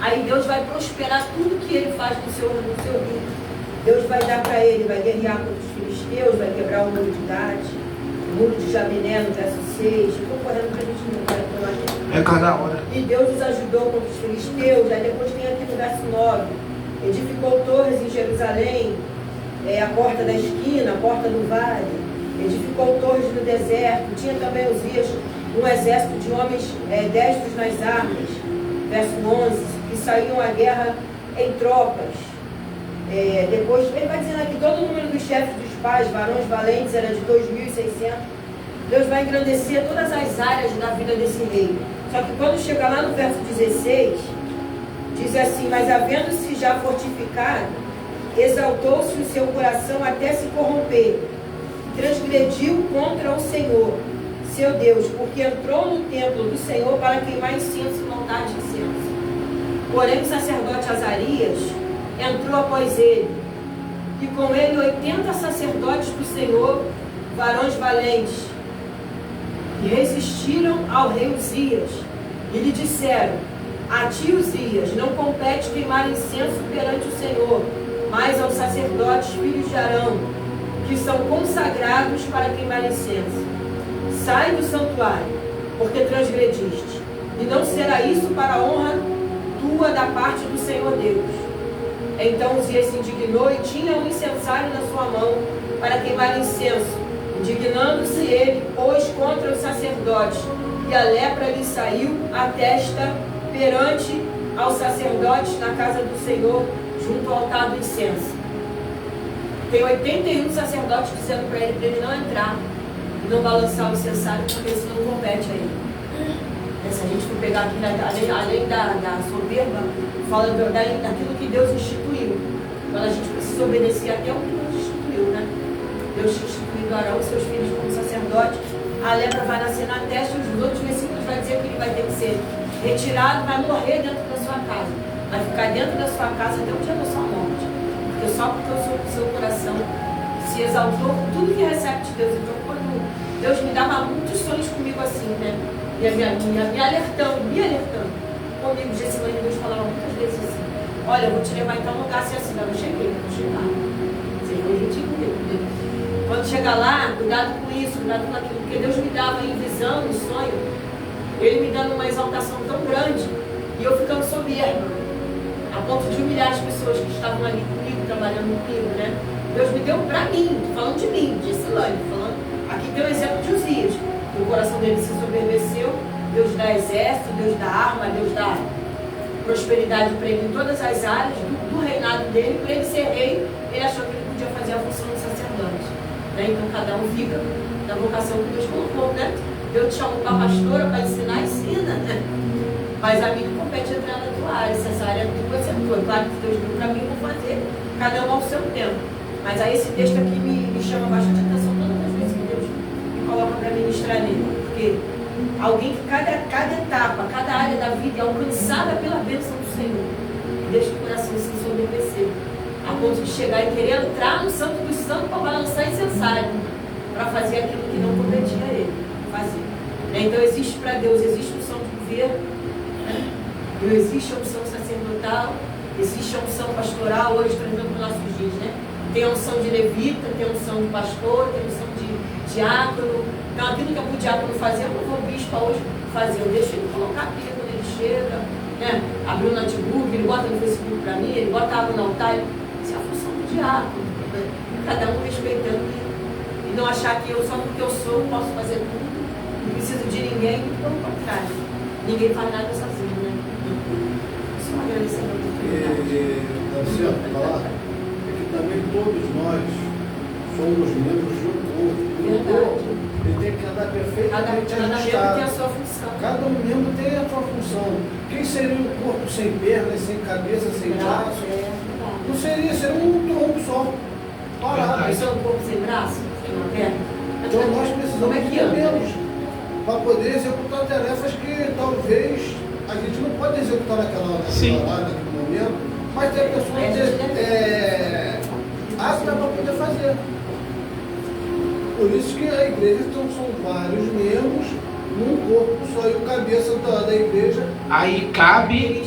B: Aí Deus vai prosperar tudo que ele faz no seu reino. Deus vai dar para ele, vai guerrear contra os filisteus, vai quebrar o muro de Gade, o muro de Jabiné no verso 6. Estou correndo para a gente não vai pela gente.
A: É cada hora.
B: E Deus os ajudou contra os filisteus. Aí depois tem aqui no verso 9, edificou torres em Jerusalém, a porta da esquina, a porta do vale, edificou torres no deserto. Tinha também Uzias um exército de homens destros nas armas, verso 11, que saíam à guerra em tropas. Depois, ele vai dizendo aqui, todo o número dos chefes dos pais, varões valentes, era de 2.600. Deus vai engrandecer todas as áreas da vida desse rei. Só que quando chega lá no verso 16, diz assim, mas havendo-se já fortificado, exaltou-se o seu coração até se corromper, transgrediu contra o Senhor, seu Deus, porque entrou no templo do Senhor para queimar incenso e montar de incenso. Porém, o sacerdote Azarias entrou após ele, e com ele 80 sacerdotes do Senhor, varões valentes, e resistiram ao rei Uzias, e lhe disseram, a ti, Uzias, não compete queimar incenso perante o Senhor, mas aos sacerdotes filhos de Arão, que são consagrados para queimar incenso. Sai do santuário, porque transgrediste, e não será isso para a honra tua da parte do Senhor Deus. Então Uzias se indignou e tinha um incensário na sua mão para queimar incenso. Indignando-se ele, pois, contra os sacerdotes, e a lepra lhe saiu à testa perante aos sacerdotes na casa do Senhor, junto ao altar do incenso. Tem 81 sacerdotes dizendo para ele não entrar e não balançar o incensário, porque isso não compete a ele. Se a gente for pegar aqui, além da soberba, fala daquilo que Deus instituiu. Então a gente precisa obedecer até o que Deus instituiu, né? Deus instituiu Arão e seus filhos como sacerdote. A lepra vai nascer na testa, e os outros versículos vai dizer que ele vai ter que ser retirado, vai morrer dentro da sua casa. Vai ficar dentro da sua casa até o dia da sua morte. Porque só porque o seu coração se exaltou com tudo que recebe de Deus. Então, quando Deus me dava muitos sonhos comigo assim, né? Me alertando. Comigo, Gessilane, Deus falava muitas vezes assim, olha, eu vou te levar em tal lugar, assim, não, eu cheguei, vou chegar. Vocês vão repetir comigo. Quando chegar lá, cuidado com isso, cuidado com aquilo, porque Deus me dava em visão, em sonho, Ele me dando uma exaltação tão grande, e eu ficando soberba, a ponto de humilhar as pessoas que estavam ali comigo, trabalhando comigo, né? Deus me deu pra mim, falando de mim, de Gessilane, falando, aqui tem o exemplo de Uzias. O coração dele se soberbeceu, Deus dá exército, Deus dá arma, Deus dá prosperidade para ele em todas as áreas do reinado dele. Para ele ser rei, ele achou que ele podia fazer a função de sacerdote, né? Então cada um fica na vocação que Deus colocou, né? Deus te chamou para pastora, para ensinar, ensina, né? Mas a mim não compete entrar na tua área, se essa área é tua, você é tua. Claro que Deus deu para mim, vou fazer, cada um ao seu tempo. Mas aí esse texto aqui me chama bastante atenção todas as vezes que Deus coloca para ministrar nele, porque alguém que cada etapa, cada área da vida é alcançada pela bênção do Senhor, e deixa o coração se ensoberbecer, a ponto de chegar e querer entrar no Santo dos Santos para balançar incensário, para fazer aquilo que não competia a ele fazer. Então existe para Deus, existe a unção de governo, né? Existe a unção sacerdotal, existe a unção pastoral, hoje trazendo para os nossos dias, né? Tem a unção de levita, tem a unção de pastor, tem a unção de diácono. Então aquilo que o diácono fazer, eu não vou o bispo hoje fazer, eu deixo ele colocar a pilha quando ele chega, né? Abrir o notebook, ele bota no Facebook para mim, ele bota água no altar, isso é a função do diácono, né? Cada um respeitando e não achar que eu, só porque eu sou, posso fazer tudo, não preciso de ninguém, pelo contrário, ninguém faz nada sozinho, né? Só agradecendo a Deus.
C: certo falar é que também todos nós somos membros de um corpo. E o corpo, ele tem que andar perfeitamente
B: Cada membro tem a
C: ajustado.
B: sua função.
C: Cada membro tem a sua função. Quem seria um corpo sem pernas, sem cabeça, sem braço? Não seria um tronco só, parado.
B: Isso é um corpo sem braço, sem uma perna.
C: Então nós precisamos
B: Como é que
C: de
B: anda?
C: membros para poder executar tarefas que talvez a gente não pode executar naquela hora, naquele momento, mas tem pessoas aptas para poder fazer. Por isso que a igreja são vários membros num corpo só, e o cabeça da igreja.
A: Aí cabe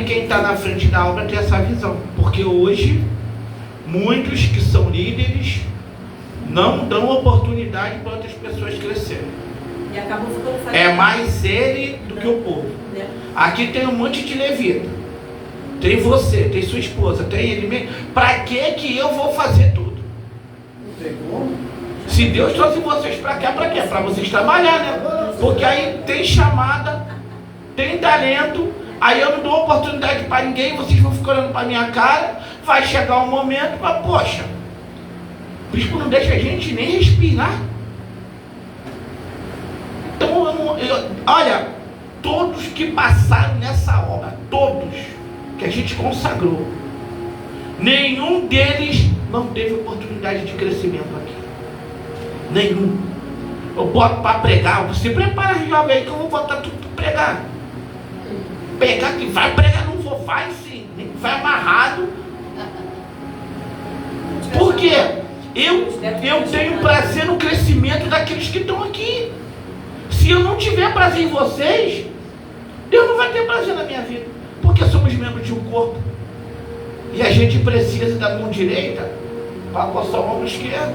A: quem está na frente da obra ter essa visão, porque hoje muitos que são líderes não dão oportunidade para outras pessoas crescerem.
B: E acabam ficando fazendo.
A: É mais ele do que o povo.
B: Né?
A: Aqui tem um monte de levita. Tem você, tem sua esposa, tem ele mesmo. Para que eu vou fazer tudo?
C: Não tem como.
A: Se Deus trouxe vocês para cá, para quê? Para vocês trabalhar, né? Porque aí tem chamada, tem talento, aí eu não dou oportunidade para ninguém, vocês vão ficar olhando para minha cara, vai chegar um momento, mas poxa, o bispo não deixa a gente nem respirar. Então, olha, todos que passaram nessa obra, todos que a gente consagrou, nenhum deles não teve oportunidade de crescimento aqui. Nenhum. Eu boto para pregar, você prepara, jovem, aí que eu vou botar tudo para pregar. Pegar que vai pregar, não vou, vai sim, vai amarrado. Por quê? Eu tenho prazer no crescimento daqueles que estão aqui. Se eu não tiver prazer em vocês, Deus não vai ter prazer na minha vida, porque somos membros de um corpo e a gente precisa da mão direita para coçar o ombro esquerdo.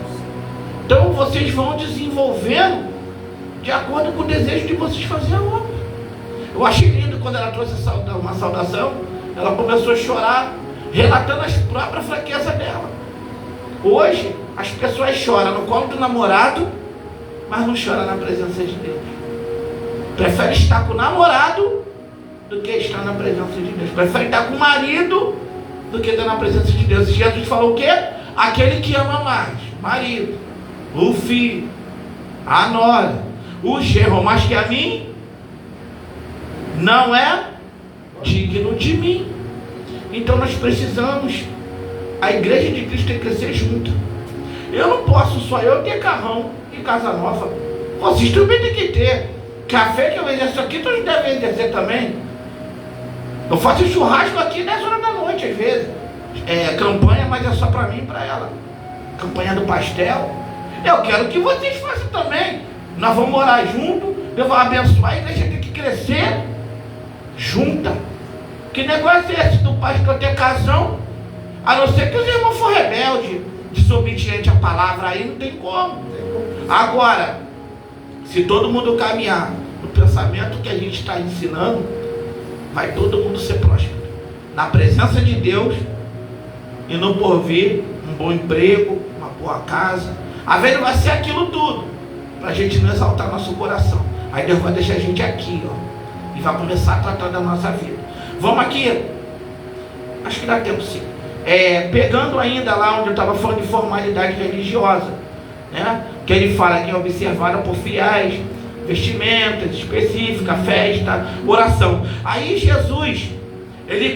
A: Então vocês vão desenvolvendo de acordo com o desejo de vocês fazer a obra. Eu achei lindo quando ela trouxe uma saudação, ela começou a chorar, relatando as próprias fraquezas dela. Hoje as pessoas choram no colo do namorado, mas não choram na presença de Deus. Prefere estar com o namorado do que estar na presença de Deus. Prefere estar com o marido do que estar na presença de Deus. E Jesus falou o quê? Aquele que ama mais, marido, o filho, a nora, o genro, mais que a mim, não é digno de mim. Então nós precisamos, a igreja de Cristo tem que crescer junto. Eu não posso só eu ter carrão e casa nova. Vocês também tem que ter. Café que eu exerço aqui, todos devem exercer também. Eu faço churrasco aqui 10 horas da noite às vezes. Campanha, mas é só para mim e para ela. Campanha do pastel. Eu quero que vocês façam também. Nós vamos morar junto, Deus vai abençoar, a igreja tem que crescer junta. Que negócio é esse do pastor ter casão? A não ser que os irmãos for rebelde, desobediente à palavra, aí não tem como. Agora, se todo mundo caminhar no pensamento que a gente está ensinando, vai todo mundo ser próspero. Na presença de Deus e no porvir, um bom emprego, uma boa casa. A vida vai ser aquilo tudo, para a gente não exaltar nosso coração. Aí Deus vai deixar a gente aqui, ó, e vai começar a tratar da nossa vida. Vamos aqui, acho que dá tempo sim. Pegando ainda lá onde eu estava falando de formalidade religiosa, né? Que ele fala que é observada por fiéis, vestimentas específicas, festa, oração. Aí Jesus,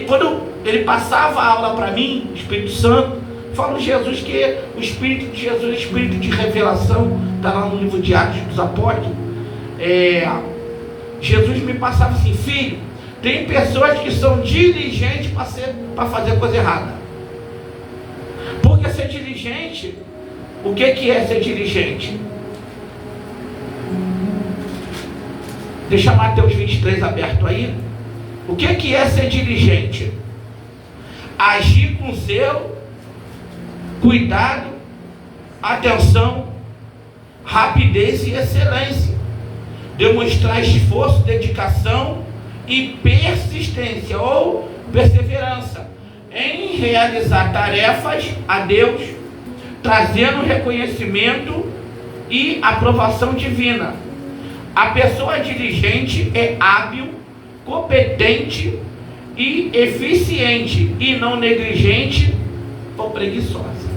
A: quando ele passava a aula para mim, Espírito Santo, fala Jesus que o Espírito de Jesus, o Espírito de revelação, está lá no livro de Atos dos Apóstolos. Jesus me passava assim: filho, tem pessoas que são diligentes para fazer coisa errada. Porque ser diligente, o que é ser diligente? Deixa Mateus 23 aberto aí. O que é ser diligente? Agir com zelo, cuidado, atenção, rapidez e excelência. Demonstrar esforço, dedicação e persistência ou perseverança em realizar tarefas a Deus, trazendo reconhecimento e aprovação divina. A pessoa diligente é hábil, competente e eficiente e não negligente ou preguiçosa.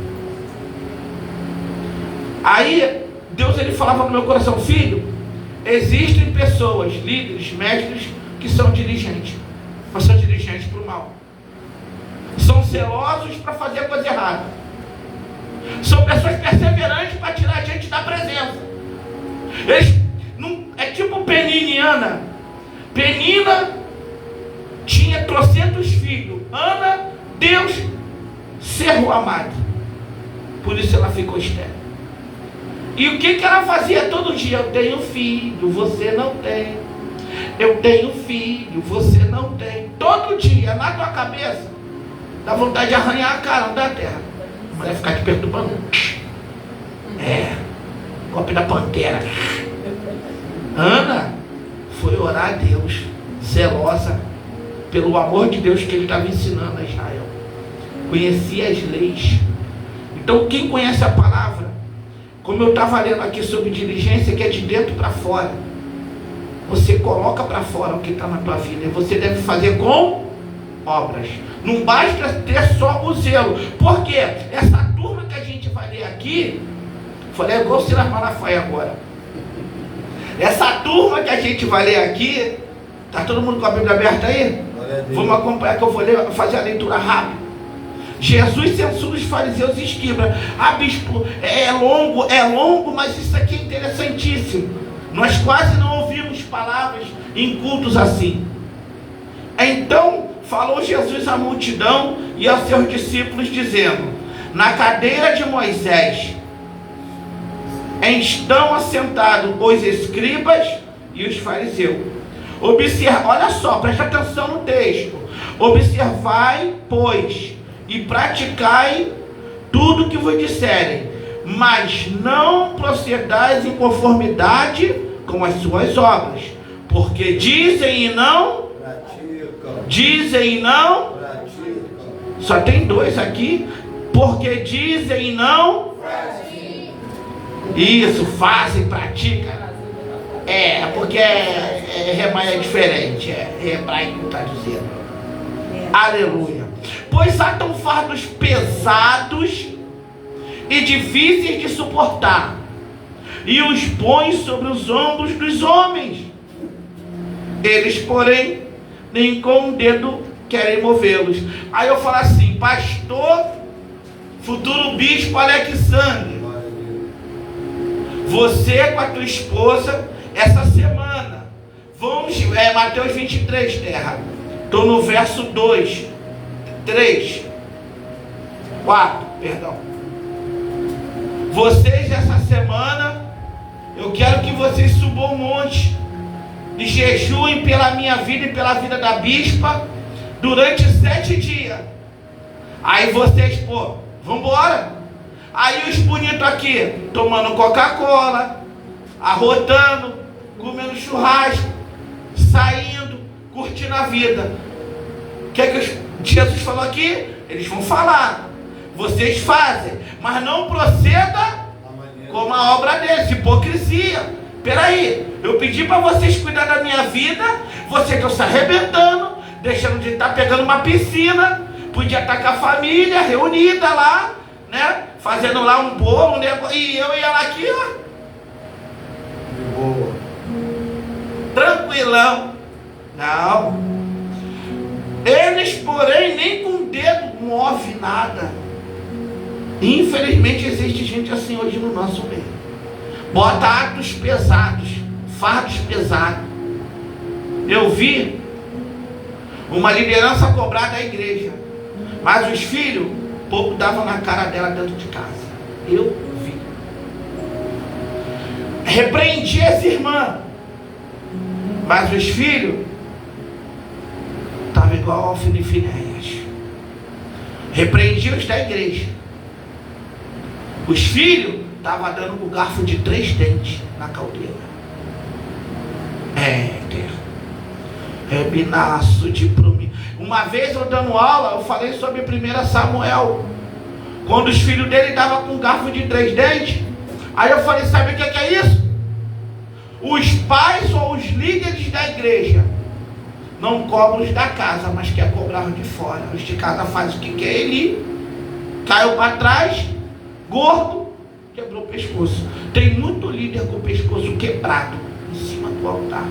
A: Aí Deus ele falava no meu coração: filho, existem pessoas, líderes, mestres que são dirigentes, mas são dirigentes para o mal, são zelosos para fazer a coisa errada, são pessoas perseverantes para tirar a gente da presença. Eles não, é tipo Penina e Ana. Penina tinha 300 filhos. Ana, Deus cerrou a madre, por isso ela ficou estéril. E o que ela fazia todo dia? Eu tenho filho, você não tem. Eu tenho filho, você não tem. Todo dia, na tua cabeça, dá vontade de arranhar a cara da terra. A mulher ficar te perturbando. Golpe da pantera. Ana foi orar a Deus, zelosa pelo amor de Deus que ele estava ensinando a Israel. Conhecia as leis. Então quem conhece a palavra, como eu estava lendo aqui sobre diligência, que é de dentro para fora, você coloca para fora o que está na tua vida, e você deve fazer com obras. Não basta ter só o zelo, porque essa turma que a gente vai ler aqui, falei igual o Silas Malafaia agora, essa turma que a gente vai ler aqui, está todo mundo com a Bíblia aberta aí? Vamos acompanhar que eu vou ler, fazer a leitura rápida. Jesus censura os fariseus e escribas. Bispo, é longo, mas isso aqui é interessantíssimo. Nós quase não ouvimos palavras em cultos assim. Então falou Jesus à multidão e aos seus discípulos, dizendo: na cadeira de Moisés estão assentados os escribas e os fariseus. Olha só, presta atenção no texto. Observai, pois, e praticai tudo que vos disserem, mas não procedais em conformidade com as suas obras, porque dizem e não praticam. Dizem e não praticam. Só tem dois aqui. Porque dizem e não praticam. Isso, fazem, praticam. Porque é diferente. É hebraico que está dizendo. Aleluia. Pois atam fardos pesados e difíceis de suportar, e os põe sobre os ombros dos homens. Eles, porém, nem com o dedo querem movê-los. Aí eu falo assim: pastor, futuro bispo Alexandre, você com a tua esposa, essa semana, vamos, Mateus 23, terra. Estou no verso 2, 3, 4, perdão. Vocês essa semana, eu quero que vocês subam um monte e jejuem pela minha vida e pela vida da bispa durante 7 dias. Aí vocês, vambora. Aí os bonitos aqui, tomando Coca-Cola, arrotando, comendo churrasco, saindo, curtindo a vida. O que é que Jesus falou aqui? Eles vão falar. Vocês fazem, mas não proceda como a obra deles. Hipocrisia. Peraí, eu pedi para vocês cuidar da minha vida, vocês estão se arrebentando, deixando de estar pegando uma piscina, podia estar com a família reunida lá, né? Fazendo lá um bolo, e eu ia lá aqui,
C: Boa.
A: Tranquilão. Não. Eles, porém, nem com o dedo move nada. Infelizmente existe gente assim hoje no nosso meio. Bota atos pesados, fardos pesados. Eu vi uma liderança cobrar da igreja, mas os filhos pouco davam na cara dela dentro de casa. Eu vi. Repreendi essa irmã, mas os filhos estavam igual ao filho de Finéias. Repreendi os da igreja. Os filhos estavam dando com o garfo de 3 dentes na caldeira. Rebinaço de promessa. Uma vez eu dando aula, eu falei sobre 1 Samuel. Quando os filhos dele estavam com um garfo de 3 dentes. Aí eu falei, sabe o que é isso? Os pais ou os líderes da igreja não cobra os da casa, mas quer cobrar os de fora. Os de casa faz o que quer. Ele caiu para trás, gordo, quebrou o pescoço. Tem muito líder com o pescoço quebrado em cima do altar.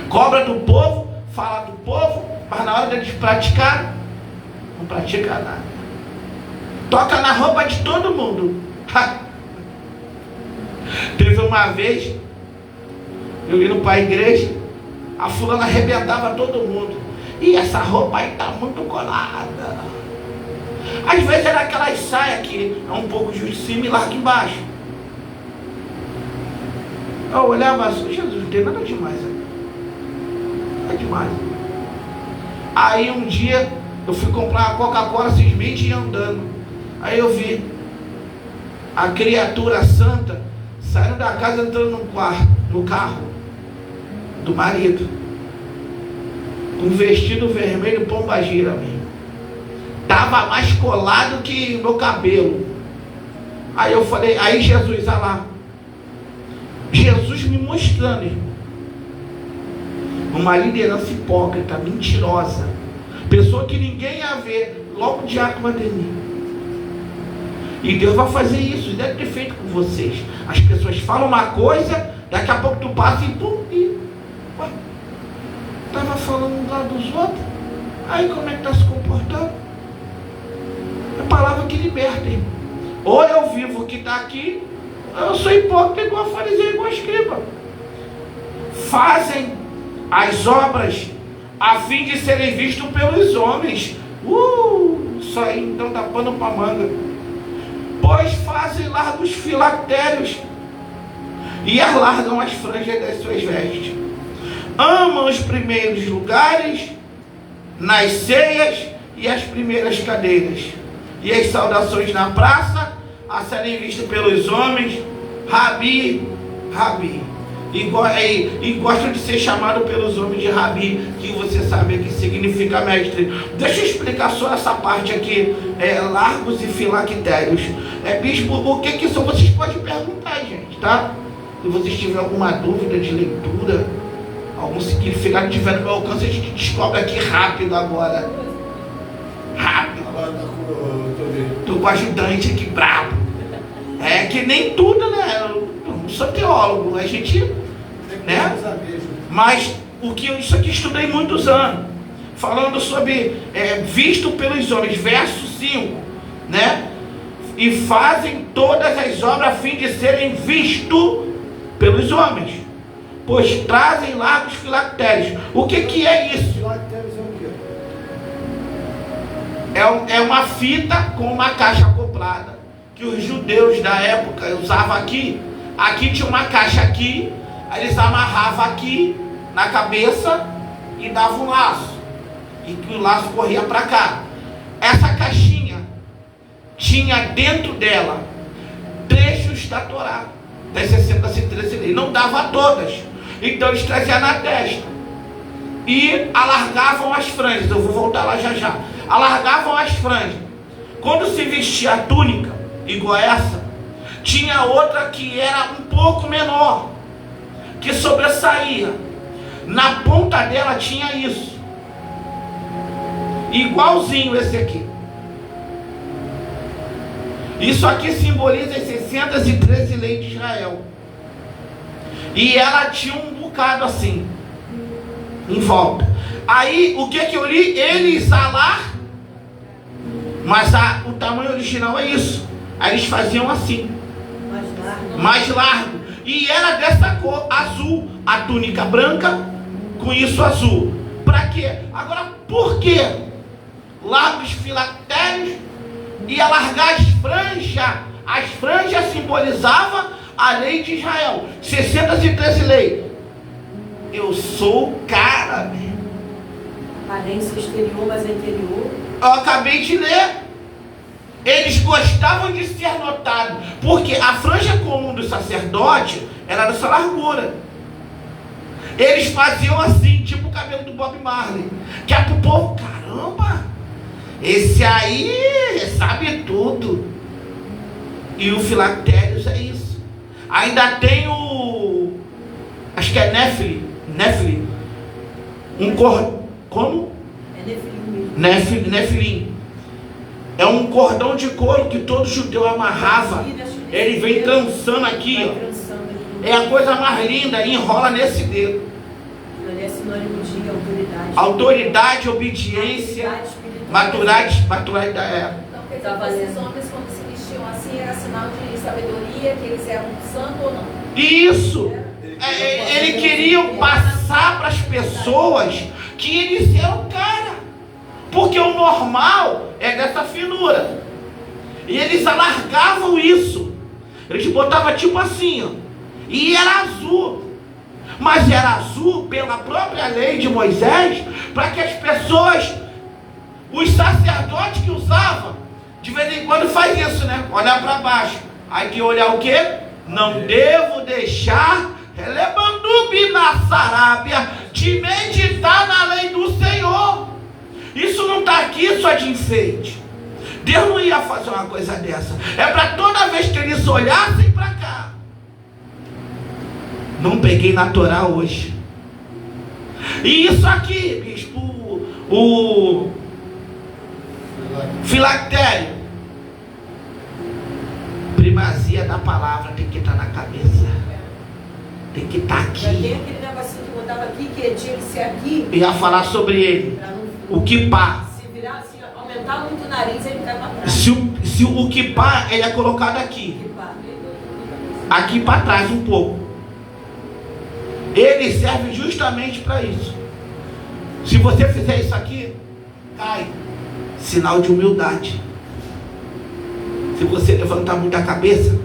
A: Cobra do povo, fala do povo, mas na hora deles praticar, não pratica nada. Toca na roupa de todo mundo. Teve uma vez, eu indo para a igreja, a fulana arrebentava todo mundo. E essa roupa aí tá muito colada. Às vezes era aquelas saias que é um pouco de cima e larga embaixo. Eu olhava assim, Jesus, não tem nada demais. É demais. Aí um dia eu fui comprar uma Coca-Cola, simplesmente ia andando. Aí eu vi a criatura santa saindo da casa, entrando no carro do marido, com um vestido vermelho pombagira mesmo. Tava mais colado que meu cabelo. Aí eu falei, aí Jesus, olha lá. Jesus me mostrando, irmão, uma liderança hipócrita, mentirosa, pessoa que ninguém ia ver, logo diácono Ademir. E Deus vai fazer isso, deve ter feito com vocês. As pessoas falam uma coisa, daqui a pouco tu passa e pum, e ué, estava falando lá dos outros, aí como é que está se comportando? É a palavra que liberta, hein? Ou eu vivo o que está aqui, ou eu sou hipócrita igual a fariseu, igual a escriba. Fazem as obras a fim de serem vistos pelos homens. Isso aí então dá pano para manga. Pois fazem largos filactérios e alargam as franjas das suas vestes. Amam os primeiros lugares nas ceias e as primeiras cadeiras, e as saudações na praça, a serem vistas pelos homens, Rabi, Rabi. E gostam de ser chamado pelos homens de Rabi, que você sabe que significa mestre. Deixa eu explicar só essa parte aqui, largos e filactérios. Bispo, o que são? Vocês podem perguntar, gente, tá? Se vocês tiverem alguma dúvida de leitura, algum significado que tiver no meu alcance, a gente descobre aqui rápido agora. Rápido. Tô com o ajudante aqui brabo. É que nem tudo, né? Eu não sou teólogo, a gente, né? Mas isso aqui estudei muitos anos, falando sobre visto pelos homens, verso 5, né? E fazem todas as obras a fim de serem vistos pelos homens, pois trazem largos filactérios. O que é isso?
C: Filactérios é o quê?
A: É uma fita com uma caixa acoplada, que os judeus da época usavam aqui. Aqui tinha uma caixa aqui, aí eles amarravam aqui na cabeça e davam um laço, e que o laço corria para cá. Essa caixinha tinha dentro dela trechos da Torá, das 613 leis. Não dava a todas, então eles traziam na testa e alargavam as franjas. Eu vou voltar lá já já. Alargavam as franjas. Quando se vestia a túnica igual essa, tinha outra que era um pouco menor, que sobressaía. Na ponta dela tinha isso, igualzinho esse aqui. Isso aqui simboliza as 613 leis de Israel. E ela tinha um bocado assim, em volta. Aí, o que eu li? Eles alar, mas o tamanho original é isso. Aí eles faziam assim, mais largo. E era dessa cor, azul. A túnica branca, com isso azul. Para quê? Agora, por quê? Largos filactérios e alargar as franjas. As franjas simbolizavam a lei de Israel. 613 leis. Eu sou o cara, meu.
B: Aparência exterior, mas interior.
A: Eu acabei de ler. Eles gostavam de ser notados, porque a franja comum do sacerdote era dessa largura. Eles faziam assim, tipo o cabelo do Bob Marley, que é pro povo, caramba, esse aí sabe tudo. E o filactérios é isso. Ainda tem acho que é Nefli, um Como?
B: É Nefilim mesmo.
A: Nefilim. É um cordão de couro que todo judeu amarrava. Ele vem trançando aqui,
B: Vai
A: ó.
B: trançando aqui.
A: É a coisa mais linda, enrola nesse dedo.
B: Ele é sinônimo de autoridade.
A: Autoridade, obediência,
B: Espiritual.
A: maturidade é.
E: Então, quer dizer, esses homens, quando se vestiam assim, era sinal de sabedoria, que eles eram santos ou não?
A: Isso. Ele queria passar para as pessoas que eles eram cara. Porque o normal é dessa finura. E eles alargavam isso. Eles botavam tipo assim, ó. E era azul. Mas era azul pela própria lei de Moisés, para que as pessoas, os sacerdotes que usavam, de vez em quando faz isso, né? Olhar para baixo. Aí que olhar o quê? Não devo deixar Elebandubi na Sarábia de meditar na lei do Senhor. Isso não está aqui só de enfeite. Deus não ia fazer uma coisa dessa. É para toda vez que eles olhassem para cá. Não peguei na Torá hoje. E isso aqui, bispo, o filactério, primazia da palavra tem que estar na cabeça. Tem que estar
B: Já tem
A: aqui.
B: aquele negocinho que botava aqui, que tinha que ser aqui.
A: Eu ia falar sobre ele.
B: Pra não,
A: O kippá.
B: se virar assim, aumentar muito o nariz, ele cai pra trás.
A: Se o kippá, ele é colocado aqui.
B: Que pá.
A: Aqui para trás um pouco. Ele serve justamente para isso. Se você fizer isso aqui, cai. Sinal de humildade. Se você levantar muito a cabeça,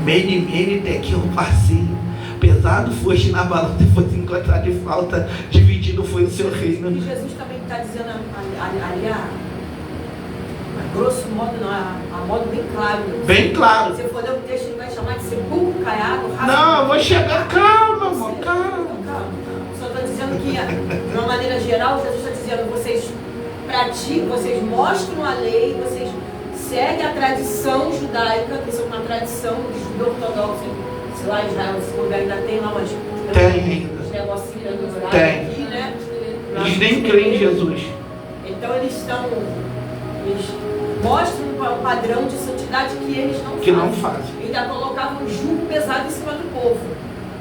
A: mene tem que um passinho. Pesado foste na balança e fosse encontrar de falta, dividido foi o seu reino.
B: E Jesus também está dizendo ali, a grosso modo, não, a modo bem claro.
A: Bem claro.
B: Se você for ler o texto, ele vai chamar de sepulcro caiado.
A: Não, eu vou chegar. Calma, amor, calma.
B: Só estou dizendo que, de uma maneira geral, Jesus está dizendo: vocês praticam, vocês mostram a lei, vocês seguem a tradição judaica, que isso é uma tradição de judeu ortodoxo. Se lá em Israel, esse lugar ainda tem lá umas.
A: Tem ainda.
B: Os negocinhos pendurados
A: Tem.
B: aqui, né?
A: Eles nem creem em Jesus.
B: Então eles mostram um padrão de santidade que eles não
A: Que
B: fazem.
A: não fazem.
B: Ainda colocavam um jugo pesado em cima do povo.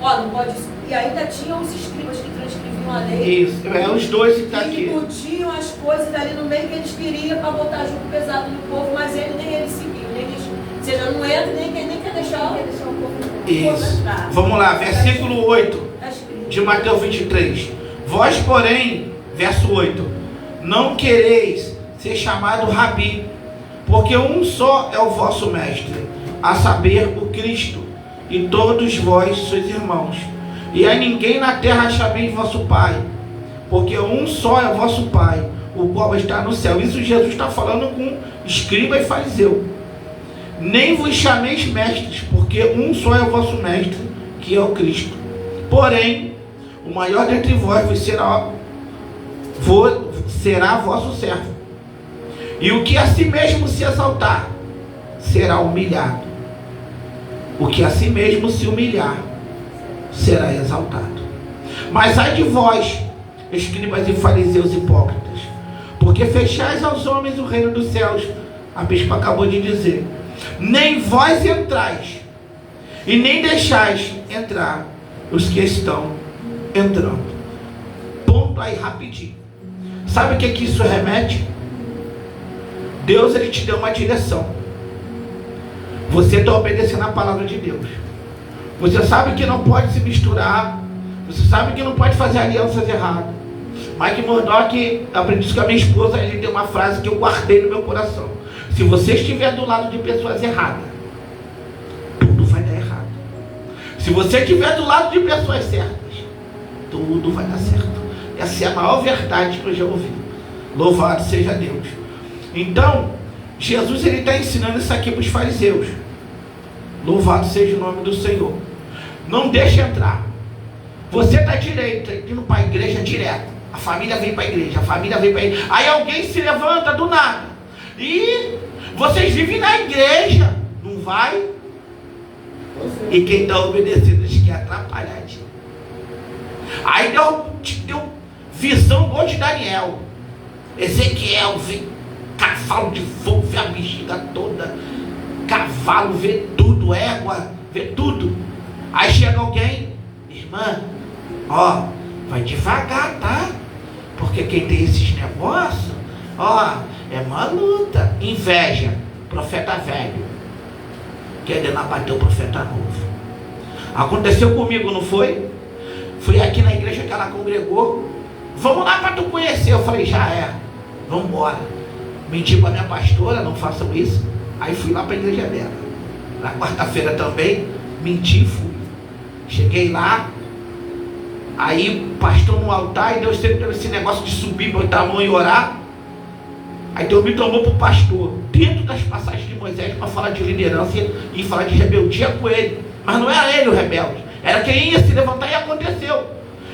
B: Ó, não pode isso. E ainda tinham os escribas que transcreviam a lei.
A: Isso, é os dois que estão
B: Que
A: aqui.
B: embutiam as coisas ali no meio que eles queriam para botar jugo pesado no povo, mas nem eles seguiam. Ou seja, não entra, nem quer deixar o povo
A: Isso.
B: entrar.
A: Vamos lá, versículo 8
B: Tá escrito.
A: de Mateus 23. Vós, porém, verso 8, não quereis ser chamado Rabi, porque um só é o vosso mestre, a saber, o Cristo, e todos vós sois irmãos. E a ninguém na terra chameis vosso Pai, porque um só é o vosso Pai, o qual está no céu. Isso Jesus está falando com escriba e fariseu. Nem vos chameis mestres, porque um só é o vosso mestre, que é o Cristo. Porém, o maior dentre vós será vosso servo. E o que a si mesmo se exaltar, será humilhado. O que a si mesmo se humilhar, será exaltado. Mas ai de vós, escribas e fariseus hipócritas, porque fechais aos homens o reino dos céus. A bispa acabou de dizer: nem vós entrais, e nem deixais entrar os que estão entrando. Ponto aí rapidinho. Sabe o que isso remete? Deus, ele te deu uma direção. Você está obedecendo a palavra de Deus. Você sabe que não pode se misturar. Você sabe que não pode fazer alianças erradas. Mike Murdock, aprendi isso com a minha esposa. Ele tem uma frase que eu guardei no meu coração: se você estiver do lado de pessoas erradas, tudo vai dar errado. Se você estiver do lado de pessoas certas, tudo vai dar certo. Essa é a maior verdade que eu já ouvi. Louvado seja Deus. Então, Jesus, ele está ensinando isso aqui para os fariseus. Louvado seja o nome do Senhor. Não deixe entrar. Você está direito, indo para a igreja direto. A família vem para a igreja, a família vem para a igreja. Aí alguém se levanta do nada. E vocês vivem na igreja, não vai? E quem está obedecendo, eles querem atrapalhar. Aí deu visão igual de Daniel. Ezequiel vê cavalo de fogo, vê a bexiga toda, cavalo, vê tudo, égua, vê tudo. Aí chega alguém, irmã, ó, vai devagar, tá? Porque quem tem esses negócios, ó, é uma luta. Inveja, profeta velho, querendo abater o profeta novo. Aconteceu comigo, não foi? Fui aqui na igreja que ela congregou. Vamos lá para tu conhecer. Eu falei, já é, vamos embora. Menti para minha pastora, não façam isso. Aí fui lá para a igreja dela. Na quarta-feira também, menti e fui. Cheguei lá, aí o pastor no altar, e Deus sempre teve esse negócio de subir, botar a mão e orar. Aí Deus me tomou para o pastor, dentro das passagens de Moisés, para falar de liderança e falar de rebeldia com ele. Mas não era ele o rebelde, era quem ia se levantar, e aconteceu.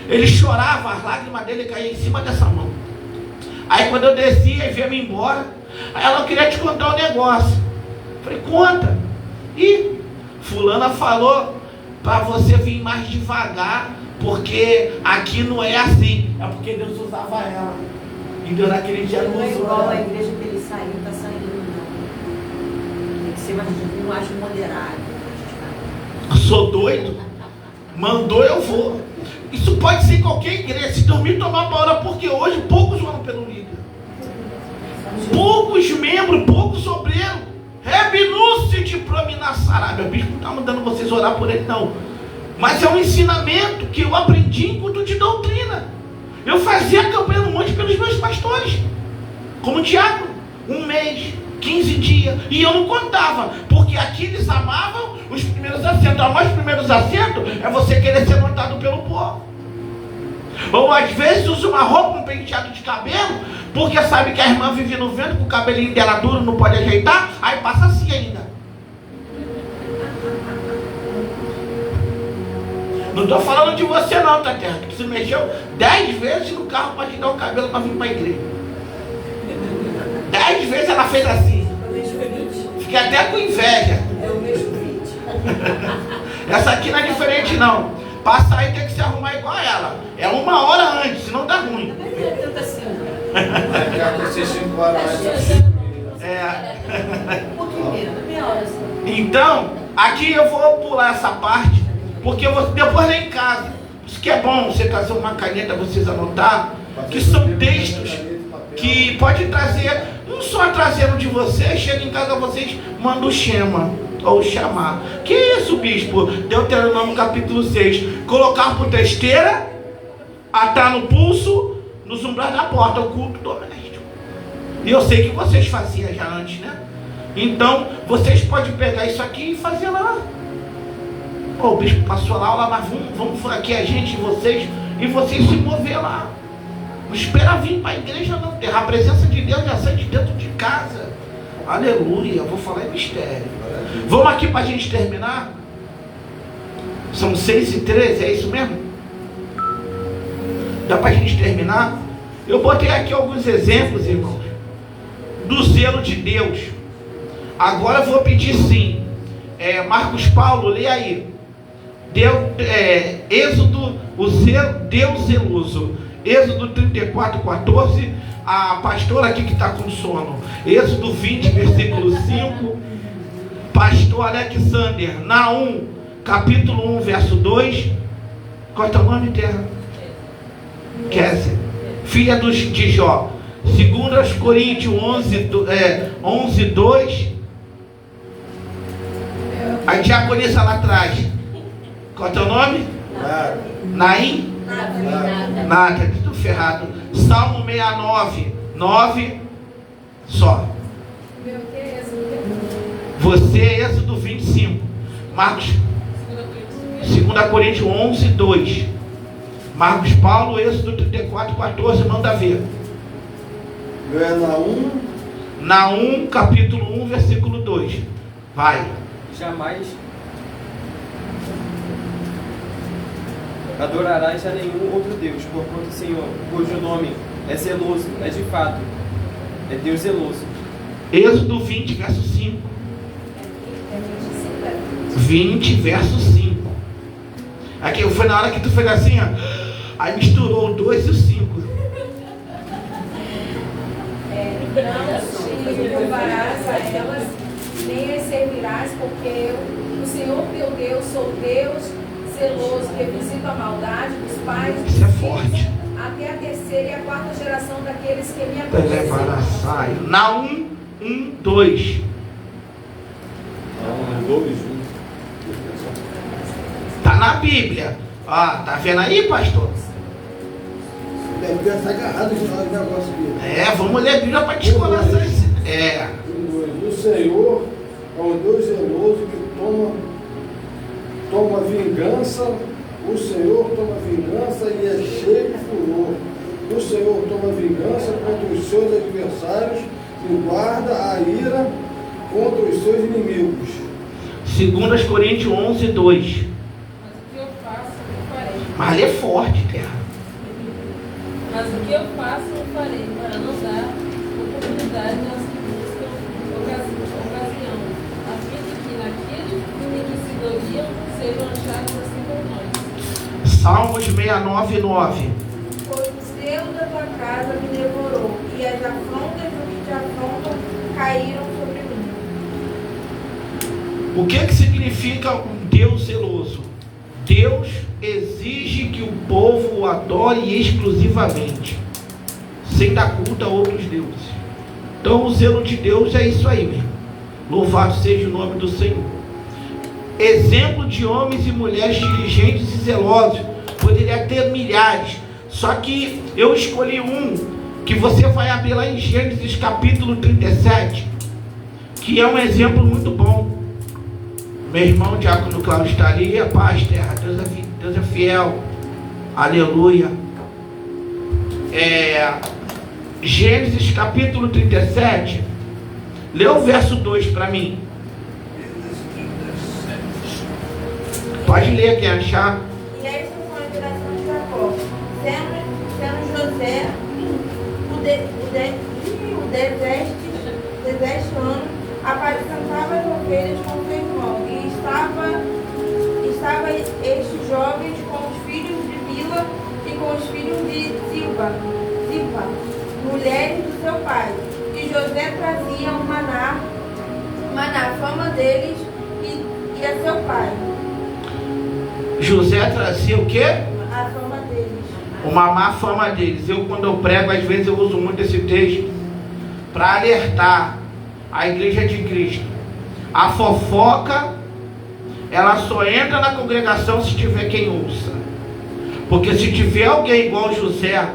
A: Ele chorava, as lágrimas dele caíam em cima dessa mão. Aí quando eu descia e vinha-me embora, aí ela queria te contar um negócio. Falei, conta. E fulana falou para você vir mais devagar, porque aqui não é assim. É porque Deus usava ela. E Deus naquele dia não
B: Não é
A: usou
B: igual
A: ela.
B: a igreja que ele saiu, está saindo não. Tem que ser mais, eu acho, moderado.
A: Sou doido? Mandou, eu vou. Isso pode ser em qualquer igreja. Se dormir, tomar uma hora, porque hoje poucos oram pelo líder. Poucos membros, poucos obreiros. Rebenúncia de Prominassarabia. O bispo não está mandando vocês orar por ele, não. Mas é um ensinamento que eu aprendi em culto de doutrina. Eu fazia a campanha no monte pelos meus pastores, como diácono, 1 mês, 15 dias, e eu não contava, porque aqui eles amavam os primeiros assentos. Amar os primeiros assentos é você querer ser notado pelo povo. Ou às vezes usa uma roupa, um penteado de cabelo, porque sabe que a irmã vive no vento, com o cabelinho dela duro, não pode ajeitar, aí passa assim ainda. Não estou falando de você não, Tatiana, que se mexeu 10 vezes no carro para tirar o cabelo para vir para a igreja. 10 vezes ela fez assim. Fiquei até com inveja.
B: É o mesmo vídeo.
A: Essa aqui não é diferente não. Passa aí, tem que se arrumar igual a ela. É 1 hora antes, senão dá ruim.
E: Mas é tanto assim, não.
C: Vai ficar com esses 5 horas antes.
A: É.
E: Um pouquinho menos, meia hora só.
A: Então, aqui eu vou pular essa parte, porque eu vou depois lá em casa. Isso que é bom você trazer uma caneta, vocês anotar, que são textos que pode trazer, não só trazendo de vocês, chega em casa vocês mandam o Shema, ou chamar. Que isso, bispo? Deuteronômio capítulo 6. Colocar por testeira, atar no pulso, nos umbrais da porta, o culto doméstico. E eu sei que vocês faziam já antes, né? Então, vocês podem pegar isso aqui e fazer lá. Pô, o bispo passou lá, mas vamos aqui a gente e vocês se mover lá. Não espera vir para a igreja não. A presença de Deus já sai de dentro de casa. Aleluia, eu vou falar em mistério. Vamos aqui para a gente terminar? São 6h13, é isso mesmo? Dá para a gente terminar? Eu botei aqui alguns exemplos, irmãos, do zelo de Deus. Agora eu vou pedir sim. Marcos Paulo, lê aí. Êxodo, Deus zeloso. Êxodo 34:14. A pastora aqui que está com sono. Êxodo 20, versículo 5. Pastor Alexander, Naum, capítulo 1, verso 2. Qual é o teu nome, terra? Kézia, filha de Jó. 2 Coríntios 11, 2. A diaconisa lá atrás. Qual é o teu nome? Naim? Nada, tudo ferrado. Salmo 69, 9. Só.
E: Meu Deus,
A: Você é Êxodo 25. Marcos 2 Coríntios 11, 2. Marcos Paulo, Êxodo 34:14. Manda ver.
C: Meu é
A: Naum, capítulo 1, versículo 2. Vai.
D: Jamais adorarás a nenhum outro Deus, porquanto o Senhor, cujo nome é zeloso, é de fato, é Deus zeloso.
A: Êxodo 20, verso 5. 20, verso 5. Aqui foi na hora que tu fez assim, ó. Aí misturou o 2 e o 5.
E: Não te curvarás a elas, nem as servirás, porque eu, o Senhor teu Deus, sou Deus zeloso, que visita a maldade dos pais dos
A: Isso é
E: filhos,
A: forte.
E: até a terceira e a quarta geração daqueles que me aborrecem.
A: Naum 1, 2.
C: 2, 1.
A: Tá na Bíblia. Tá vendo aí, pastor?
C: Deve ter essa agarrado de negócio aqui.
A: Vamos ler a Bíblia para descolar essas.
C: 2. O Senhor é um Deus zeloso que toma vingança. O Senhor toma vingança e é cheio de furor. O Senhor toma vingança contra os seus adversários e guarda a ira contra os seus inimigos.
A: 2 Coríntios 11, 2.
F: Mas o que eu faço, eu farei.
A: Mas ele é forte, terra.
F: Mas o que eu faço, eu farei, para não dar oportunidade aos que buscam ocasião, a fim de que naquilo em que se gloriam sejam achados assim como nós.
A: Salmos 69, 9.
B: Pois o selo da tua casa me devorou, e as afrontas do que te afrontam caíram sobre mim.
A: O que significa um Deus zeloso? Deus exige que o povo o adore exclusivamente, sem dar culto a outros deuses. Então o zelo de Deus é isso aí mesmo. Louvado seja o nome do Senhor. Exemplo de homens e mulheres diligentes e zelosos. Poderia ter milhares. Só que eu escolhi um que você vai abrir lá em Gênesis capítulo 37, que é um exemplo muito bom. Meu irmão Diácono Cláudio está ali. A paz, terra. Deus é fiel. Aleluia. Gênesis capítulo 37. Lê o verso 2 para mim. Pode ler quem achar.
B: E esta foi a geração de Jacó, sendo José o dezeste ano, apacentava as ovelhas com seu irmão, e estava estes jovens com os filhos de Bila e com os filhos de Zipa, mulheres do seu pai. E José trazia um maná a fama deles e a seu pai.
A: José trazia o quê?
B: A fama deles.
A: Uma má fama deles. Quando eu prego, às vezes eu uso muito esse texto para alertar a igreja de Cristo. A fofoca, ela só entra na congregação se tiver quem ouça. Porque se tiver alguém igual José,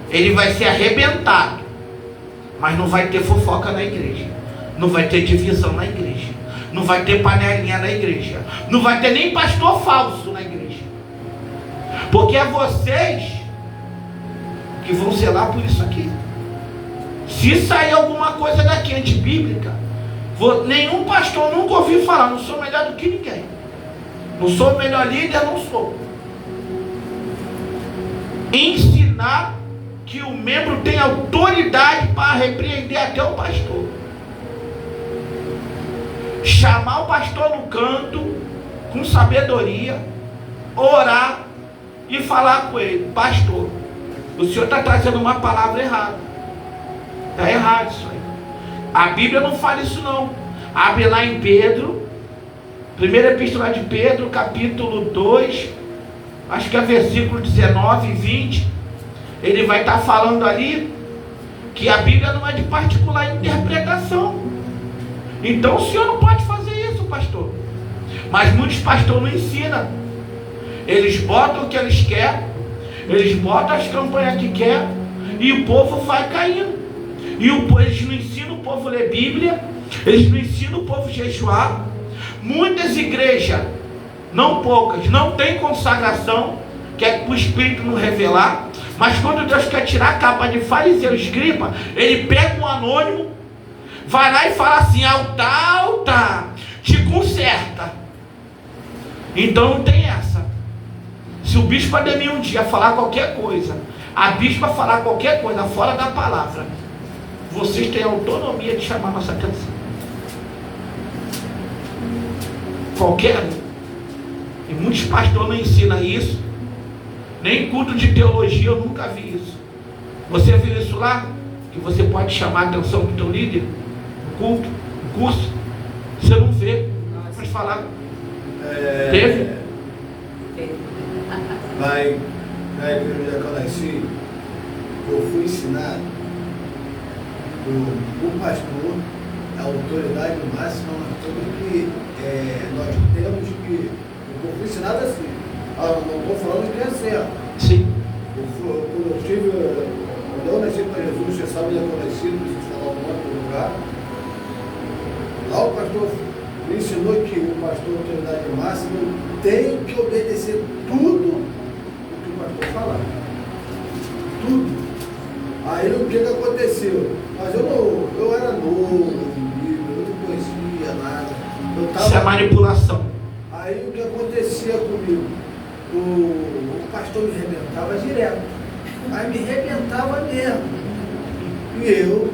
A: ele vai ser arrebentado. Mas não vai ter fofoca na igreja. Não vai ter divisão na igreja. Não vai ter panelinha na igreja. Não vai ter nem pastor falso na igreja. Porque é vocês que vão zelar por isso aqui. Se sair alguma coisa daqui antibíblica, nenhum pastor nunca ouviu falar. Não sou melhor do que ninguém. Não sou o melhor líder, não sou. Ensinar que o membro tem autoridade para repreender até o pastor. Chamar o pastor no canto, com sabedoria, orar e falar com ele: pastor, o senhor está trazendo uma palavra errada. Está errado isso aí. A Bíblia não fala isso não. Abre lá em Pedro, primeira epístola de Pedro, capítulo 2, acho que é versículo 19 e 20. Ele vai estar falando ali que a Bíblia não é de particular interpretação. Então o senhor não pode fazer isso, pastor. Mas muitos pastores não ensinam. Eles botam o que eles querem, eles botam as campanhas que querem, e o povo vai caindo. E eles não ensinam o povo a ler Bíblia, eles não ensinam o povo a jejuar. Muitas igrejas, não poucas, não tem consagração, que é para o Espírito não revelar. Mas quando Deus quer tirar a capa de fariseu e escriba, ele pega um anônimo, vai lá e fala assim: altar, te conserta. Então não tem essa. Se o bispo Ademir um dia falar qualquer coisa, a bispa falar qualquer coisa fora da palavra, vocês têm autonomia de chamar nossa atenção. Qualquer um. E muitos pastores não ensinam isso. Nem culto de teologia eu nunca vi isso. Você viu isso lá? Que você pode chamar a atenção do teu líder? No culto, no curso? Você não vê. Pode falar. Teve?
C: Na igreja que eu nasci, eu fui ensinado o pastor, a autoridade máxima, nós temos que. Eu fui ensinado assim. Não estou falando que é certo.
A: Sim.
C: Quando eu nasci para Jesus, você sabe onde eu nasci, não preciso falar o nome do lugar. Lá o pastor me ensinou que o pastor, a autoridade máxima, tem que obedecer tudo o que o pastor falar. Tudo. Aí o que aconteceu? Mas eu era novo, eu não conhecia nada.
A: Isso é manipulação.
C: Aí o que acontecia comigo? O pastor me arrebentava direto. Aí me arrebentava mesmo. E eu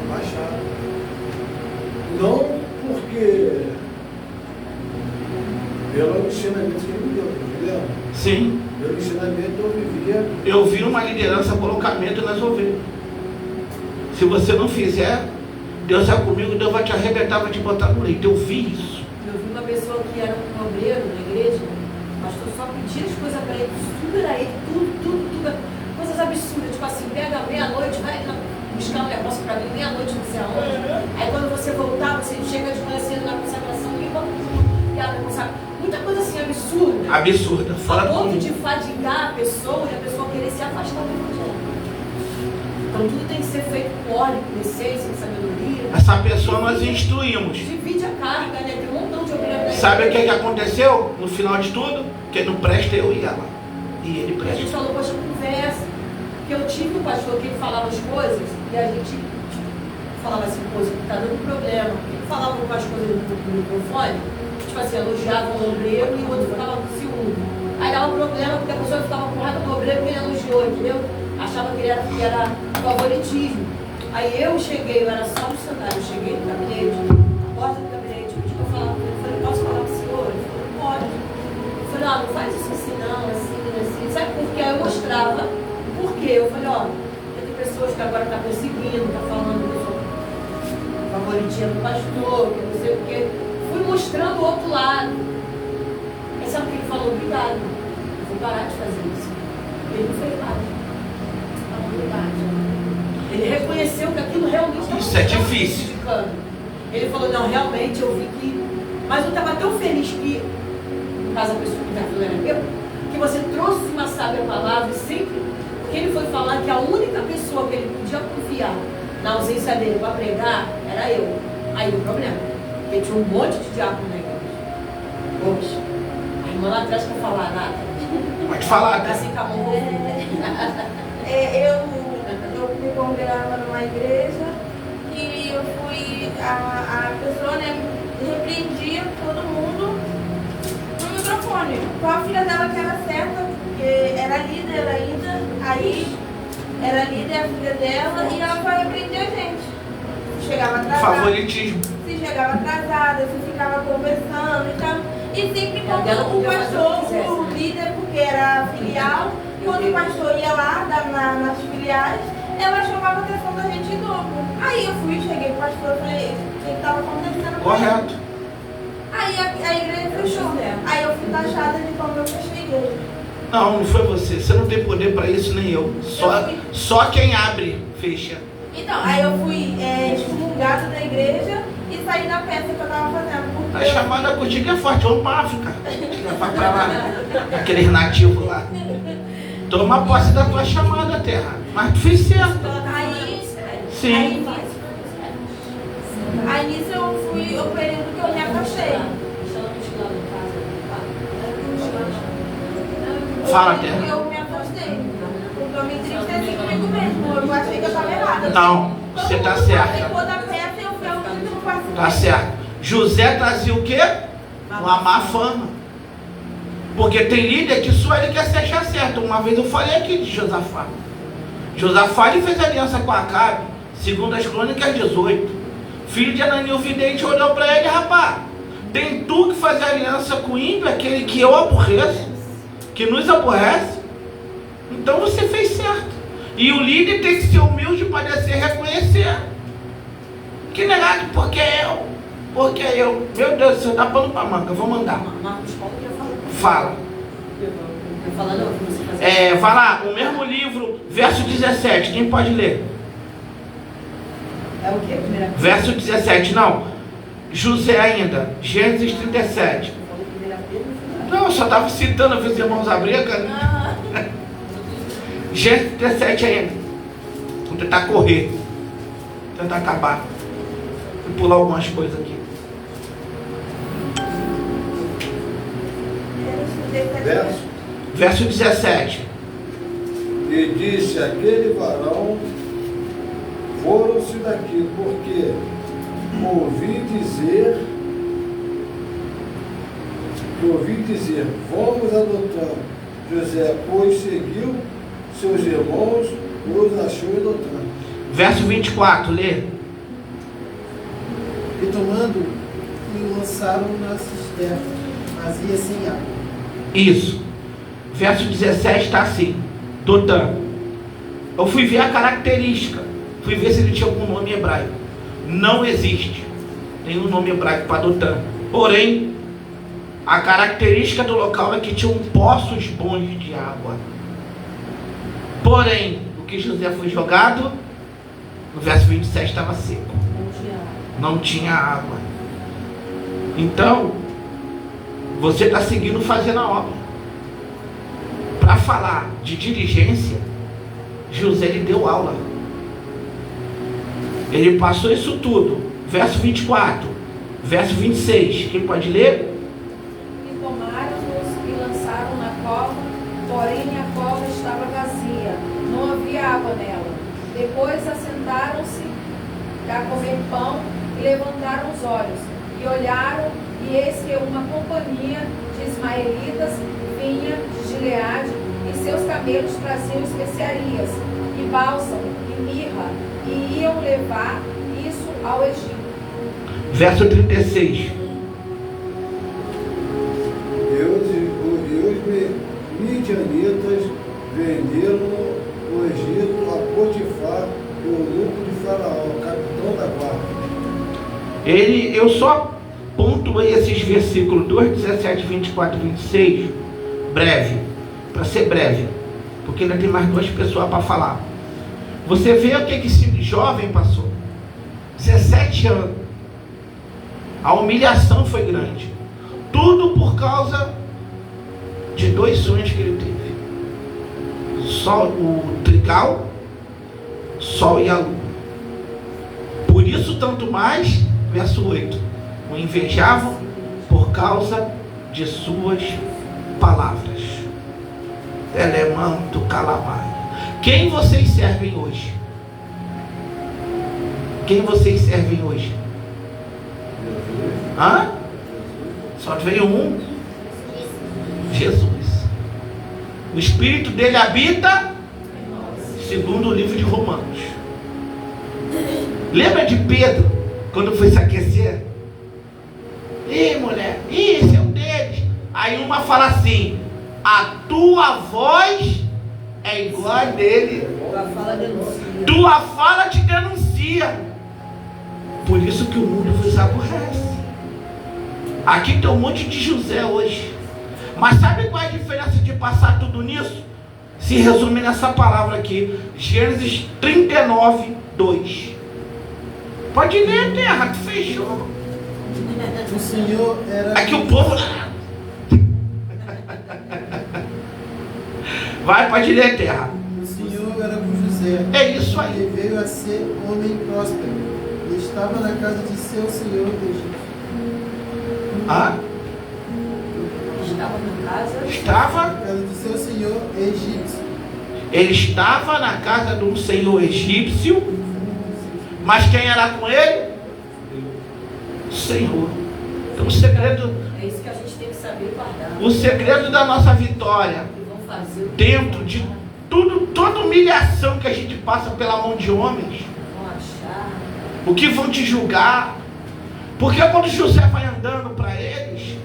C: baixava. Não porque pelo ensinamento que ele me deu, entendeu?
A: Sim.
C: Pelo ensinamento eu vivia.
A: Eu vi uma liderança colocamento nas ovelhas. Se você não fizer, Deus é comigo, Deus vai te arrebentar, vai te botar no leito. Eu vi isso.
B: Eu vi uma pessoa que era um obreiro na igreja, o pastor só pedia as coisas para ele, tudo era ele, tudo, coisas absurdas, tipo assim, pega meia-noite, vai buscar um negócio para mim, meia-noite não sei aonde. Aí quando você voltar, você chega de manhã cedo na consagração e muita coisa assim absurda.
A: Absurda,
B: A
A: fora
B: ponto
A: do
B: de fadigar a pessoa e a pessoa querer se afastar do evangelho. Então tudo tem que ser feito com ordem, com decência, com sabedoria.
A: Essa pessoa nós instruímos.
B: Divide a carga, né? Tem um montão de obrigações.
A: Sabe o que aconteceu no final de tudo? Quem não presta, eu e ela. E ele
B: A gente
A: presta.
B: falou, poxa, conversa. Que eu tive um pastor que ele falava as coisas e a gente falava assim, coisa que está dando problema. Ele falava algumas coisas no microfone, tipo assim, elogiava um obreiro e o outro ficava com ciúme. Aí dava um problema porque a pessoa ficava com raiva do obreiro que ele elogiou, entendeu? Achava que era favoritismo. Aí eu cheguei, eu era só no cenário, eu cheguei no gabinete, na porta do gabinete, eu pedi pra falar com ele, eu falei, posso falar com o senhor? Ele falou, pode. Eu falei, não faz isso assim não, assim. Sabe por quê? Aí eu mostrava por quê. Eu falei, tem pessoas que agora estão perseguindo, estão falando que eu sou favoritinha do pastor, que não sei o quê. Fui mostrando o outro lado. Aí sabe o que ele falou? Obrigado. Eu vou parar de fazer isso. Ele não fez nada. Ele reconheceu que aquilo realmente
A: Isso é difícil.
B: prejudicando. Ele falou, não, realmente eu vi que. Mas eu estava tão feliz que, no caso a pessoa que aquilo era meu, que você trouxe uma sábia palavra e sempre que ele foi falar que a única pessoa que ele podia confiar na ausência dele para pregar era eu. Aí o problema, porque tinha um monte de diácono na igreja. Poxa, a irmã lá atrás não falar nada.
A: Pode falar.
B: Tá assim com a mão.
G: Eu me congregava numa igreja e eu fui, a pessoa, né, repreendia todo mundo no microfone. Com a filha dela que era certa, porque era líder ainda, aí era líder a filha dela e ela foi repreender a gente. Chegava atrasada.
A: Favoritismo.
G: Se chegava atrasada, se ficava conversando e tal. E sempre quando o pastor, o líder, porque era filial, quando o pastor ia lá nas filiais, ela chamava a atenção da gente de novo. Aí eu fui, cheguei pro pastor e falei, o que estava acontecendo?
A: Correto.
G: Aí a igreja fechou. Aí eu fui taxada de como eu fechei a igreja.
A: Não foi você. Você não tem poder para isso, nem eu. Só quem abre, fecha.
G: Então, aí eu fui excomungada da igreja e saí da peça que eu estava fazendo.
A: A chamada contigo é forte. Vamos para a África. Vai para lá. Aqueles nativos lá. Toma posse da tua chamada, terra. Mas tu fez certo. Sim.
G: Aí nisso eu fui, o período que eu me afastei.
A: Fala, terra.
G: Eu me afastei. Porque eu me entristeci comigo mesmo. Eu achei que eu estava errada.
A: Não, você tá certa.
G: Depois da peça eu fui ao último passo.
A: Tá certo. José trazia o quê? Uma má fama. Porque tem líder que só ele quer se achar certo. Uma vez eu falei aqui de Josafá. Josafá ele fez aliança com Acabe, segundo as Crônicas 18. Filho de Anani o vidente olhou para ele, rapaz, Tem tu que faz aliança com o ímpio, aquele que eu aborreço, que nos aborrece. Então você fez certo. E o líder tem que ser humilde para descer e reconhecer. Que negado, porque eu. Porque eu. Meu Deus do céu, dá pano pra manga, eu vou mandar.
B: Marcos Paulo já falou.
A: Fala.
B: Eu falando, eu vou fazer.
A: Vai lá, o mesmo livro, verso 17, quem pode ler?
B: É o quê? Primeira Pedro?
A: Verso 17, não. José ainda, Gênesis 37.
B: Falou primeira Pedro,
A: Não, eu só estava citando, eu fiz irmãos abrir, cara. Gênesis 37 ainda. Vou tentar correr. Tentar acabar. Vou pular algumas coisas aqui. Verso 17.
C: E disse aquele varão, foram-se daqui, porque ouvi dizer, vamos adotando. José, pois seguiu seus irmãos, os achou adotando.
A: Verso 24, lê.
H: E tomando, o lançaram na cisterna, vazia sem água.
A: Isso. Verso 17 está assim. Dotã. Eu fui ver a característica. Fui ver se ele tinha algum nome hebraico. Não existe nenhum nome hebraico para Dotã. Porém, a característica do local é que tinham poços bons de água. Porém, o que José foi jogado, no verso 27 estava seco. Não tinha água. Então, você está seguindo fazendo a obra. Para falar de diligência, José lhe deu aula. Ele passou isso tudo. Verso 24, verso 26. Quem pode ler?
E: E tomaram-nos e lançaram na cova, porém a cova estava vazia, não havia água nela. Depois assentaram-se a comer pão e levantaram os olhos, e olharam, e eis que uma companhia de ismaelitas vinha de Gileade, e seus camelos traziam especiarias, e bálsamo, e mirra, e iam levar isso ao Egito.
A: Verso 36.
C: Os midianitas venderam o Egito a Potifar, o eunuco de Faraó, capitão da guarda.
A: Eu só pontuei esses versículos 2, 17, 24 e 26 breve, para ser breve, porque ainda tem mais duas pessoas para falar. Você vê o que esse jovem passou. 17 anos. A humilhação foi grande. Tudo por causa de dois sonhos que ele teve. Sol, o trigal, sol e a lua. Por isso tanto mais, verso 8, o invejavam por causa de suas palavras. Telemanto calamai. Quem vocês servem hoje? Quem vocês servem hoje? Hã? Só veio um? Jesus. O Espírito dele habita, segundo o livro de Romanos. Lembra de Pedro, quando foi se aquecer? Ih, mulher, esse é um deles. Aí uma fala assim: a tua voz é igual a dele. Tua fala te denuncia. Por isso que o mundo vos aborrece. Aqui tem um monte de José hoje. Mas sabe qual é a diferença de passar tudo nisso? Se resume nessa palavra aqui. Gênesis 39, 2. Pode ler, terra, tu fechou.
H: O Senhor era...
A: Aqui o povo... Vai, pode ler, terra.
H: O Senhor era com José.
A: É isso aí.
H: Ele veio a ser homem próspero. E estava na casa de seu senhor Egito.
A: Ah?
B: Estava na casa.
A: Estava?
H: Na casa de seu senhor egípcio.
A: Ele estava na casa de um senhor egípcio. Mas quem era com ele? O Senhor. Então o segredo...
B: É isso que a gente tem que saber guardar.
A: O segredo da nossa vitória, dentro de tudo, toda humilhação que a gente passa pela mão de homens, o que vão te julgar, Porque quando José vai andando para eles,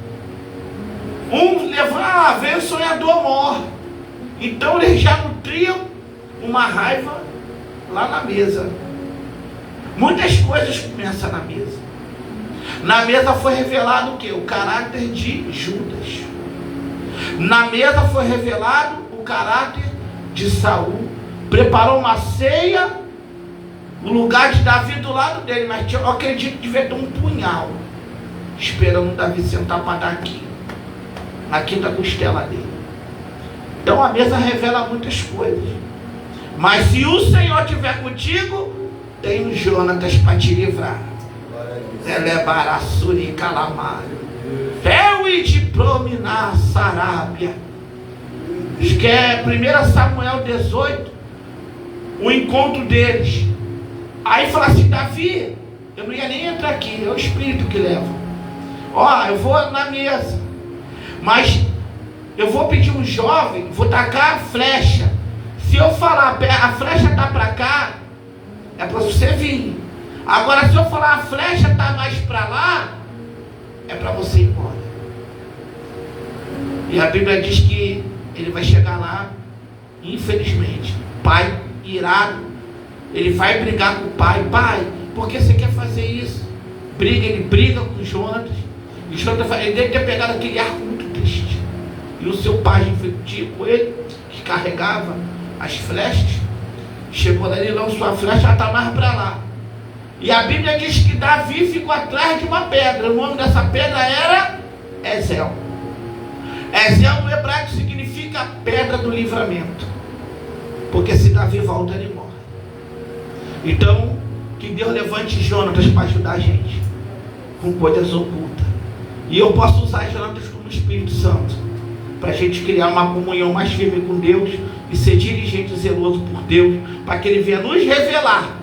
A: veio o sonhador mor. Então eles já nutriam uma raiva lá na mesa. Muitas coisas começam na mesa. Na mesa foi revelado o quê? O caráter de Judas. Na mesa foi revelado o caráter de Saul. Preparou uma ceia, o lugar de Davi do lado dele, mas eu acredito que devia ter um punhal esperando Davi sentar para dar na quinta costela dele. Então a mesa revela muitas coisas. Mas se o Senhor estiver contigo, tem um Jonatas para te livrar. Elebarassuri calamário. Eu e de prominar Sarábia. Acho que é 1 Samuel 18. O encontro deles. Aí fala assim: Davi, eu não ia nem entrar aqui, é o Espírito que leva. Ó, eu vou na mesa, mas eu vou pedir um jovem, vou tacar a flecha. Se eu falar, a flecha está para cá, é para você vir. Agora, se eu falar, a flecha está mais para lá, é para você ir embora. E a Bíblia diz que ele vai chegar lá, infelizmente, pai irado, ele vai brigar com o pai. Pai, por que você quer fazer isso? Ele briga com o Jonatas. E o Jonatas, ele deve ter pegado aquele arco muito triste. E o seu pai infectivo, ele, que carregava as flechas, chegou lá e lançou a flecha, já está mais para lá. E a Bíblia diz que Davi ficou atrás de uma pedra. O nome dessa pedra era Ezel. Ezel no hebraico significa pedra do livramento. Porque se Davi volta, ele morre. Então, que Deus levante Jonatas para ajudar a gente com coisas ocultas. E eu posso usar Jonatas como Espírito Santo, para a gente criar uma comunhão mais firme com Deus e ser dirigente zeloso por Deus, para que Ele venha nos revelar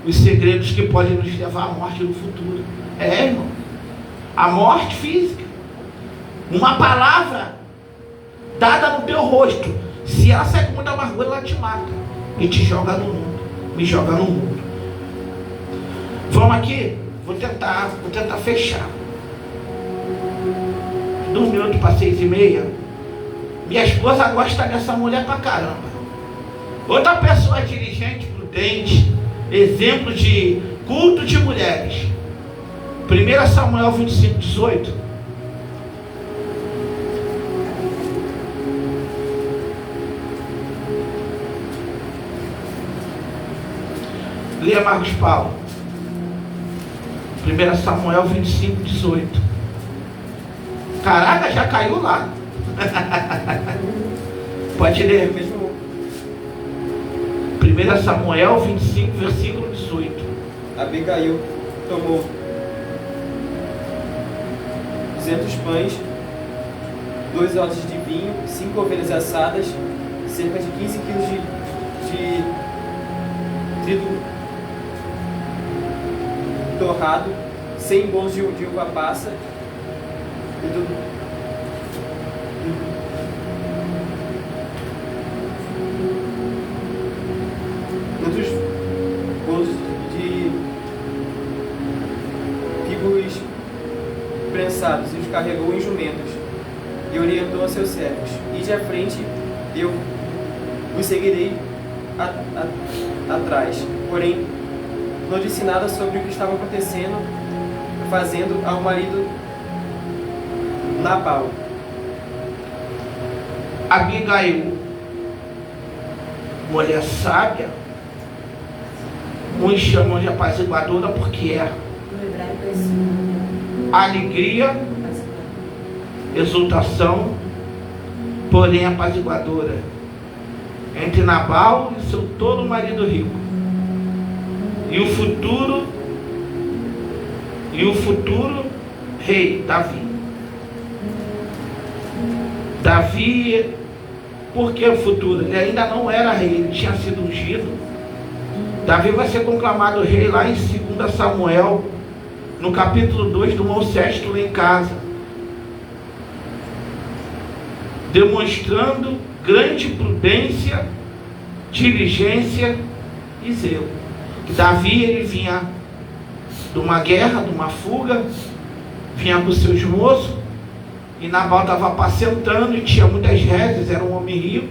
A: os segredos que podem nos levar à morte no futuro. Irmão, a morte física, uma palavra dada no teu rosto, se ela sai com muita amargura, ela te mata e te joga no mundo, me joga no mundo. Vamos aqui, vou tentar fechar. 2 minutos para 6h30. Minha esposa gosta dessa mulher pra caramba. Outra pessoa dirigente, prudente, exemplo de culto de mulheres. 1 Samuel 25, 18. Leia Marcos Paulo. 1 Samuel 25, 18. Caraca, já caiu lá. Pode ler. 1 Samuel 25, versículo 18.
D: Abigail tomou 200 pães, 2 odres de vinho, 5 ovelhas assadas, cerca de 15 quilos de trigo torrado, 100 bons de uva passa e outros bolos de figos prensados, e os carregou em jumentos, e orientou a seus servos: ide à frente, eu os seguirei atrás. Porém, não disse nada sobre o que estava acontecendo, fazendo ao marido Nabal.
A: Abigail, mulher sábia, muitos chamam de apaziguadora porque é alegria, exultação, porém apaziguadora, entre Nabal e seu todo marido rico, e o futuro rei Davi. Davi, por que o futuro? Ele ainda não era rei, ele tinha sido ungido. Davi vai ser conclamado rei lá em 2 Samuel, no capítulo 2, do Monte Sexto, lá em casa, demonstrando grande prudência, diligência e zelo. Davi, ele vinha de uma guerra, de uma fuga, vinha com seus moços, e Nabal estava apacentando e tinha muitas rezas, era um homem rico,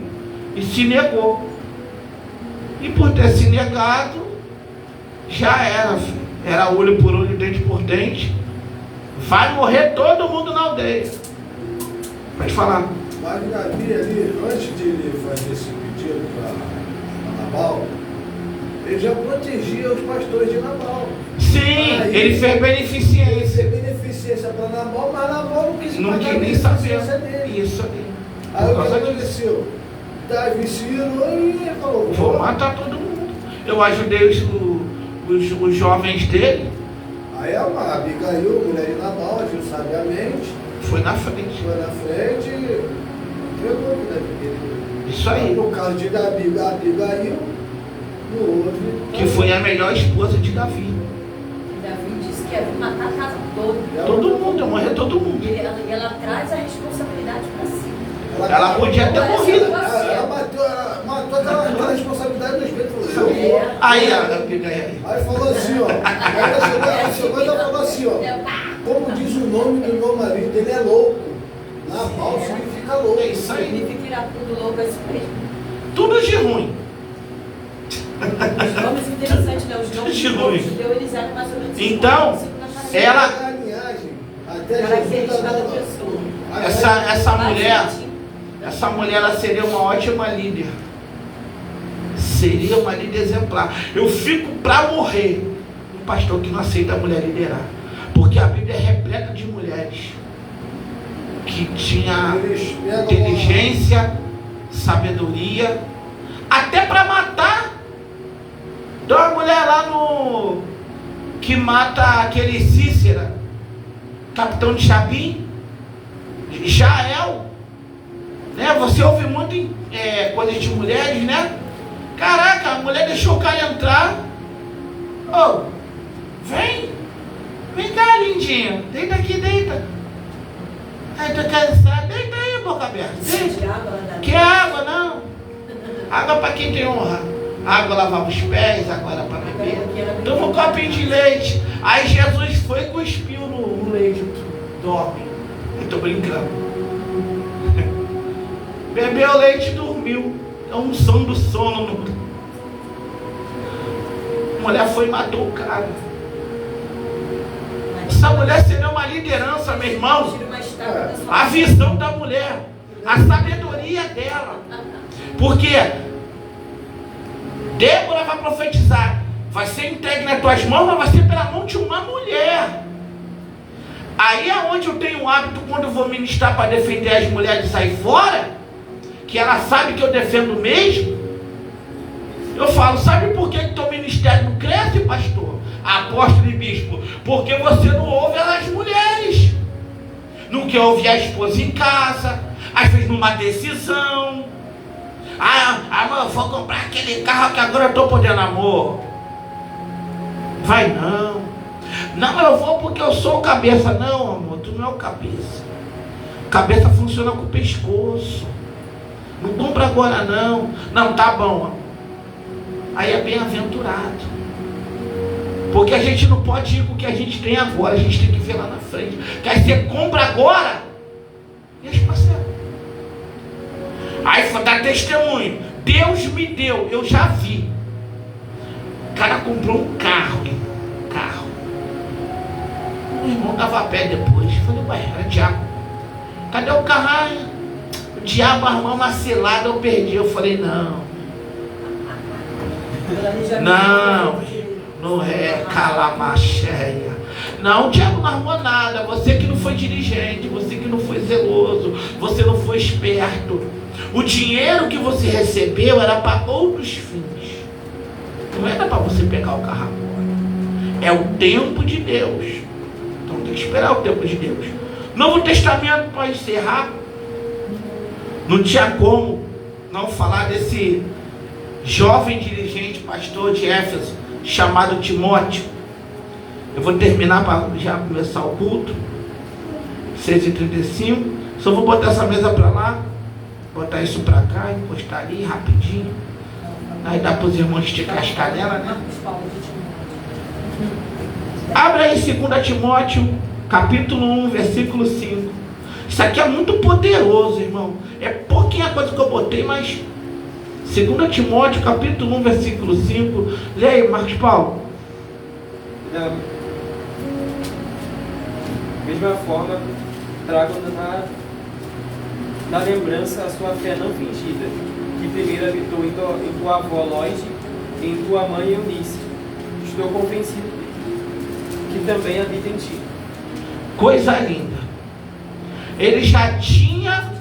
A: e se negou. E por ter se negado, já era, filho. Era olho por olho, dente por dente. Vai morrer todo mundo na aldeia. Pode falar.
C: Mas Davi ali, antes de ele fazer esse pedido para Nabal, ele já protegia os pastores de Nabal.
A: Sim,
C: aí,
A: ele fez beneficência.
C: Ele fez beneficência para Nabal, mas Nabal não quis
A: Não
C: pagar
A: quis
C: a
A: nem saber.
C: beneficência dele.
A: Isso aí.
C: Aí
A: Por
C: o que
A: causa disso.
C: aconteceu? Davi se irou e falou:
A: Vou matar todo mundo. Eu ajudei os jovens dele.
C: Aí a Abigail, mulher de Nabal, agiu sabiamente,
A: Foi na frente.
C: foi na frente e entregou a vida dele.
A: Isso aí.
C: No caso de Abigail, no outro.
A: Que foi a melhor esposa de Davi.
I: Davi disse que ia vir matar a casa toda.
A: Todo mundo, ia morrer todo mundo.
I: E ela traz a responsabilidade para si.
A: Ela podia ter morrido.
C: Ela matou aquela responsabilidade dos peitos.
A: Aí a Abigail.
C: Aí falou assim, ó. Ela chegou e falou assim, ó. Como diz o nome do meu marido, ele é louco. Nabal significa louco.
A: É isso aí.
I: Significa tirar tudo louco a esse mesmo.
A: Tudo de ruim.
I: Os nomes interessantes, né? Os nomes
A: De ruim.
I: deu eles eram mais ou menos.
A: Então, ela,
C: A linhagem, até
I: característica da
C: Jesus
I: pessoa.
A: essa mulher, ela seria uma ótima líder. Seria uma líder exemplar. Eu fico para morrer um pastor que não aceita a mulher liderar. Porque a Bíblia é repleta de mulheres que tinha inteligência, sabedoria, até para matar. Tem uma mulher lá no que mata aquele Cícera, capitão de Jabim, Jael, né? Você ouve muito coisas de mulheres, né? Caraca, a mulher deixou o cara entrar. Oh, vem cá, lindinha, deita aqui, deita. Ai, tô cansada, deita aí, boca aberta, deita. Quer água, não? Água para quem tem honra. Água lavava os pés, agora para beber. Toma um copinho de leite. Aí Jesus foi e cuspiu no leite do homem. Eu estou brincando. Bebeu leite e dormiu. É um som do sono. A mulher foi e matou o cara. Essa mulher seria uma liderança, meu irmão. A visão da mulher, a sabedoria dela. Porque Débora vai profetizar, vai ser entregue nas tuas mãos, mas vai ser pela mão de uma mulher. Aí é onde eu tenho o hábito, quando eu vou ministrar para defender as mulheres e sair fora, que ela sabe que eu defendo mesmo, eu falo: sabe por que teu ministério não cresce, pastor, apóstolo e bispo? Porque você não ouve as mulheres, não quer ouvir a esposa em casa, às vezes numa decisão. Amor, eu vou comprar aquele carro que agora eu estou podendo, amor. Vai não. Não, eu vou porque eu sou o cabeça. Não, amor, tu não é o cabeça. Cabeça funciona com o pescoço. Não compra agora não. Não, tá bom, amor. Aí é bem-aventurado. Porque a gente não pode ir com o que a gente tem agora. A gente tem que ver lá na frente. Que aí você compra agora e as parcelas. Aí foi dar testemunho. Deus me deu, eu já vi. O cara comprou um carro. O irmão dava a pé depois. Falei: ué, era diabo. Cadê o carro? O diabo armou uma cilada, eu perdi. Eu falei: não, não é calamacheia. Não, o diabo não armou nada. Você que não foi dirigente, você que não foi zeloso, você não foi esperto. O dinheiro que você recebeu era para outros fins. Não era para você pegar o carro agora. É o tempo de Deus. Então tem que esperar o tempo de Deus. Novo Testamento, para encerrar, não tinha como não falar desse jovem dirigente, pastor de Éfeso, chamado Timóteo. Eu vou terminar para já começar o culto. 6h35. Só vou botar essa mesa para lá, botar isso para cá, encostar ali rapidinho. Aí dá para os irmãos esticar as canelas, né? Abra aí 2 Timóteo, capítulo 1, versículo 5. Isso aqui é muito poderoso, irmão. É pouquinha coisa que eu botei, mas 2 Timóteo, capítulo 1, versículo 5. Lê aí, Marcos Paulo.
D: Da mesma forma, tragam na lembrança a sua fé não fingida, que primeiro habitou em tua avó Loide e em tua mãe Eunice. Estou convencido que também habita em ti.
A: Coisa linda. Ele já tinha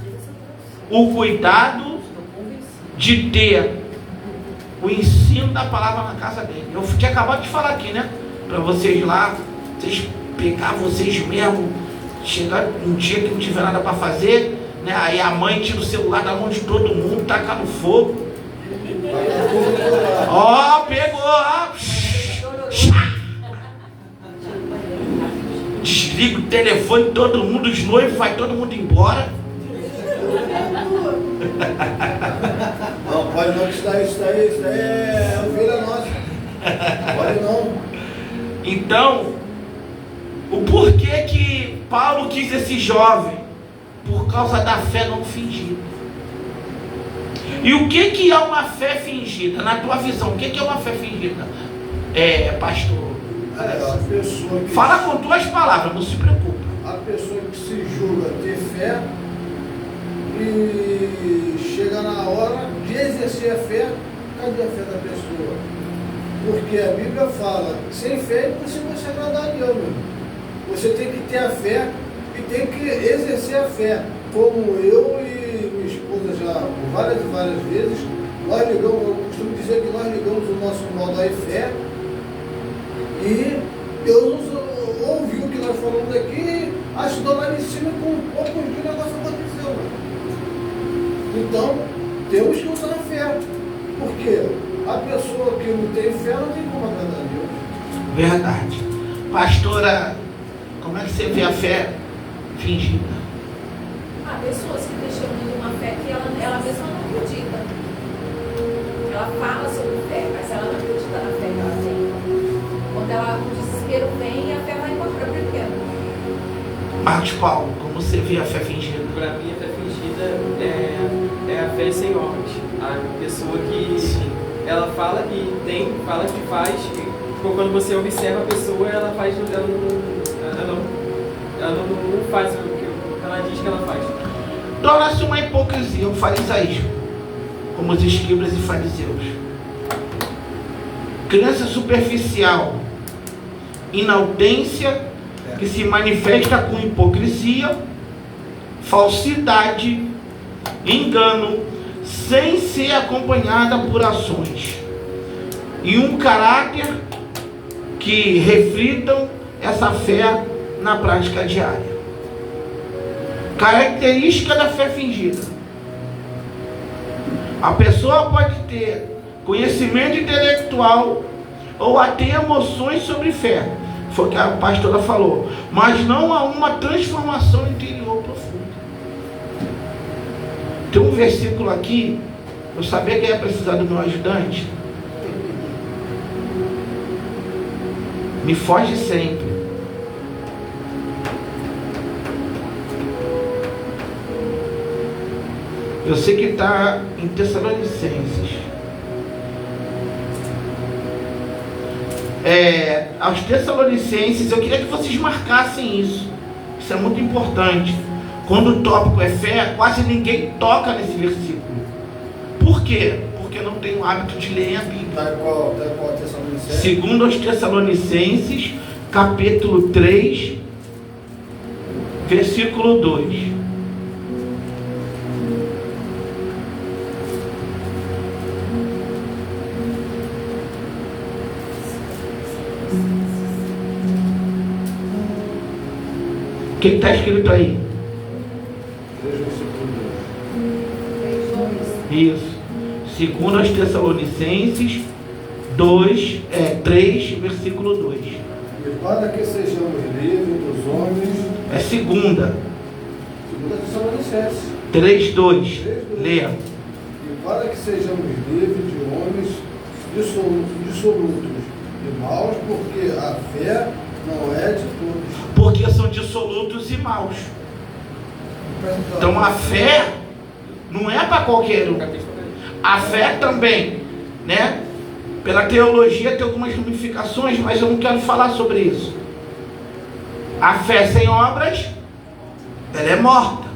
A: o cuidado de ter o ensino da palavra na casa dele. Eu tinha acabado de falar aqui, né? Para vocês lá, vocês pegar vocês mesmo, chegar um dia que não tiver nada para fazer, né? Aí a mãe tira o celular da mão de todo mundo, taca no fogo. Ó, pegou, ó. Desliga o telefone, todo mundo, os noivos, vai todo mundo embora.
C: Não, pode não, isso daí é ovelha nossa. Pode não.
A: Então, o porquê que Paulo quis esse jovem? Por causa da fé não fingida. E o que é uma fé fingida? Na tua visão, o que é uma fé fingida? Pastor,
C: A pessoa que
A: fala com tuas palavras, não se preocupe.
C: A pessoa que se julga ter fé e chega na hora de exercer a fé, cadê a fé da pessoa? Porque a Bíblia fala, sem fé é impossível você agradar a Deus, meu irmão. Você tem que ter a fé e tem que exercer a fé. Como eu e minha esposa já por várias e várias vezes, nós ligamos, eu costumo dizer que nós ligamos o nosso modo aí fé e Deus ouviu o que nós falamos aqui e ajudou lá em cima com um pouco de o negócio aconteceu. Mano. Então, temos que usar a fé. Porque a pessoa que não tem fé não tem como agradar a Deus.
A: Verdade. Pastora, como é que você vê a fé fingida?
E: Há pessoas que deixam de uma fé que ela mesma não acredita. Ela fala sobre fé, mas ela não acredita na fé que ela tem. Quando o desespero vem, a fé vai embora primeiro.
A: Marcos Paulo, como você vê a fé fingida?
D: Para mim, a fé fingida é a fé sem obras. A pessoa que ela fala que tem, fala que faz, e quando você observa a pessoa, ela faz, ela não faz o que ela diz que ela faz.
A: Torna-se uma hipocrisia, um farisaísmo, como os escribas e fariseus. Crença superficial, inaudência, que se manifesta com hipocrisia, falsidade, engano, sem ser acompanhada por ações, e um caráter que reflitam essa fé na prática diária. Característica da fé fingida: a pessoa pode ter conhecimento intelectual ou até emoções sobre fé, foi o que a pastora falou, mas não há uma transformação interior profunda. Tem um versículo aqui, eu sabia que ia precisar do meu ajudante, me foge sempre. Eu sei que está em Tessalonicenses. Aos Tessalonicenses, eu queria que vocês marcassem isso. Isso é muito importante. Quando o tópico é fé, quase ninguém toca nesse versículo. Por quê? Porque não tem o hábito de ler a Bíblia.
C: Tá qual Tessalonicenses?
A: Segundo aos Tessalonicenses, capítulo 3, versículo 2. O que está escrito aí?
C: 3 versículo 2.
A: Isso. Segundo aos Tessalonicenses 3, versículo 2.
C: E para que sejamos livres dos homens.
A: É segunda.
C: Segunda Tessalonicenses.
A: 3, 2. Leia.
C: E para que sejamos livres de homens dissolutos e maus, porque a fé Não é de todos.
A: Porque são dissolutos e maus. Então a fé não é para qualquer um. A fé também, né? Pela teologia tem algumas ramificações, mas eu não quero falar sobre isso. A fé sem obras, ela é morta.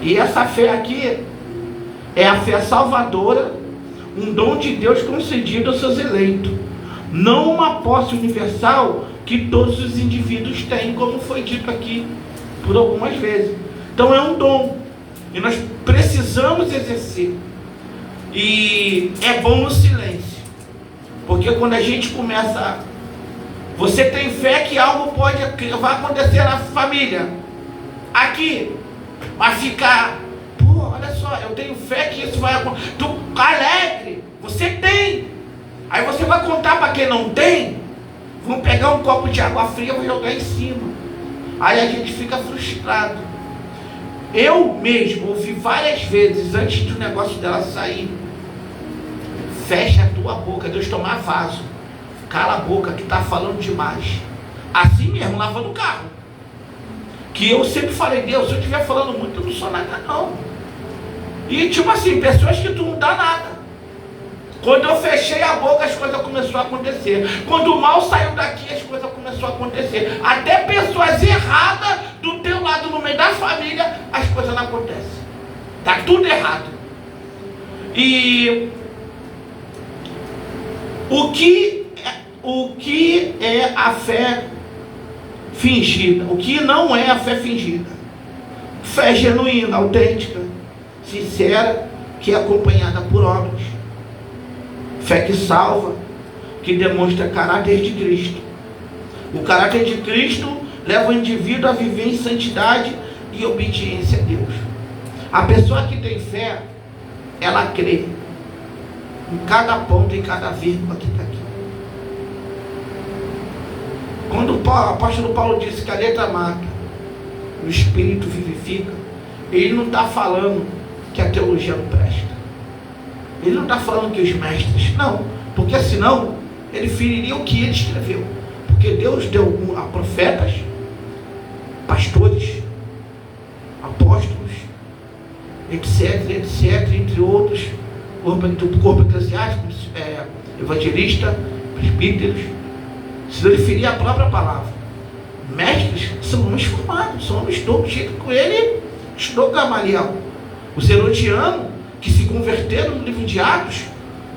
A: E essa fé aqui é a fé salvadora, um dom de Deus concedido aos seus eleitos. Não uma posse universal que todos os indivíduos têm, como foi dito aqui por algumas vezes. Então é um dom. E nós precisamos exercer. E é bom no silêncio. Porque quando a gente começa... Você tem fé que algo vai acontecer na família. Aqui. Vai ficar... Pô, olha só, eu tenho fé que isso vai acontecer. Tu alegre. Você tem. Aí você vai contar para quem não tem. Vão pegar um copo de água fria e vão jogar em cima. Aí a gente fica frustrado. Eu mesmo ouvi várias vezes, antes do negócio dela sair: fecha a tua boca, Deus tomar vaso. Cala a boca que está falando demais. Assim mesmo, lavando o carro. Que eu sempre falei: Deus, se eu estiver falando muito, eu não sou nada não. E tipo assim, pessoas que tu não dá nada. Quando eu fechei a boca, as coisas começaram a acontecer. Quando o mal saiu daqui, as coisas começaram a acontecer. Até pessoas erradas do teu lado, no meio da família, as coisas não acontecem. Está tudo errado. E o que é a fé fingida? O que não é a fé fingida? Fé genuína, autêntica, sincera, que é acompanhada por obras. Fé que salva, que demonstra caráter de Cristo. O caráter de Cristo leva o indivíduo a viver em santidade e obediência a Deus. A pessoa que tem fé, ela crê em cada ponto, em cada vírgula que está aqui. Quando o apóstolo Paulo disse que a letra mata, o Espírito vivifica, ele não está falando que a teologia não presta. Ele não está falando que os mestres, não, porque senão ele feriria o que ele escreveu. Porque Deus deu a profetas, pastores, apóstolos, etc, entre outros, do corpo eclesiástico, evangelista, presbíteros. Senão ele feria a própria palavra. Mestres são homens formados, são homens todos, com ele estudou Gamaliel. Os herodianos, que se converteram no livro de Atos,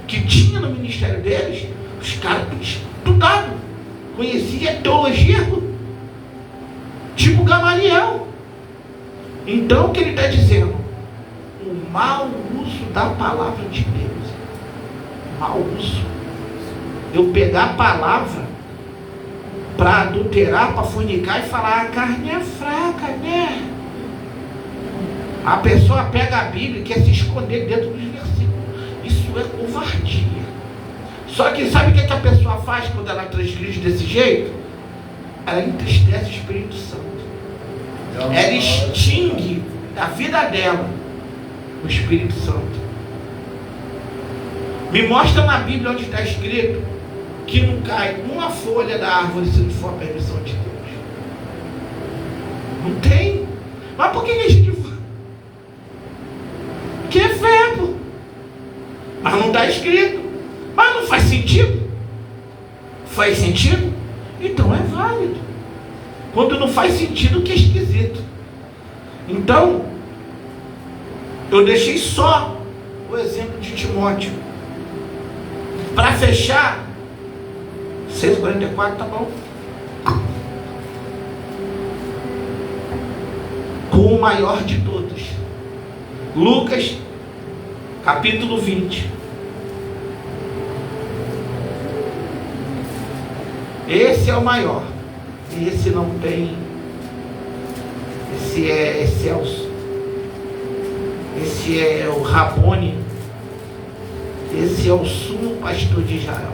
A: que tinha no ministério deles, os caras estudaram, conheciam teologia, tipo Gamaliel. Então o que ele está dizendo? O mau uso da palavra de Deus. Mau uso. Eu pegar a palavra para adulterar, para fornicar e falar: a carne é fraca, né? A pessoa pega a Bíblia e quer se esconder dentro dos versículos. Isso é covardia. Só que sabe o que a pessoa faz quando ela transgride desse jeito? Ela entristece o Espírito Santo. Ela extingue da vida dela o Espírito Santo. Me mostra na Bíblia onde está escrito que não cai uma folha da árvore se não for a permissão de Deus. Não tem. Mas por que a gente fala? Que é fé, pô. Mas não está escrito. Mas não faz sentido. Faz sentido? Então é válido. Quando não faz sentido, que é esquisito. Então, eu deixei só o exemplo de Timóteo. Para fechar, 6:44, tá bom? Com o maior de todos. Lucas, capítulo 20. Esse é o maior. Esse não tem. Esse é excelso. Esse é o Rabone. Esse é o sumo pastor de Israel.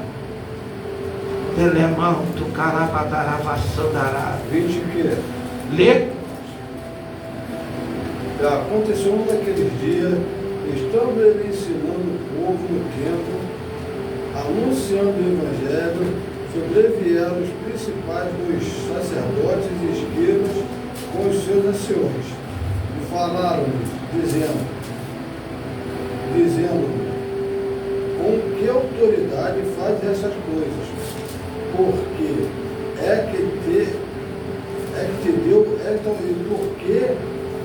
A: Telemão, tu carabadaravaçandará.
C: 20 que?
A: Lê.
C: Aconteceu um daqueles dias, estando ele ensinando o povo no templo, anunciando o Evangelho, Sobrevieram os principais dos sacerdotes e escribas com os seus anciões e falaram-lhes, dizendo, com que autoridade faz essas coisas? Porque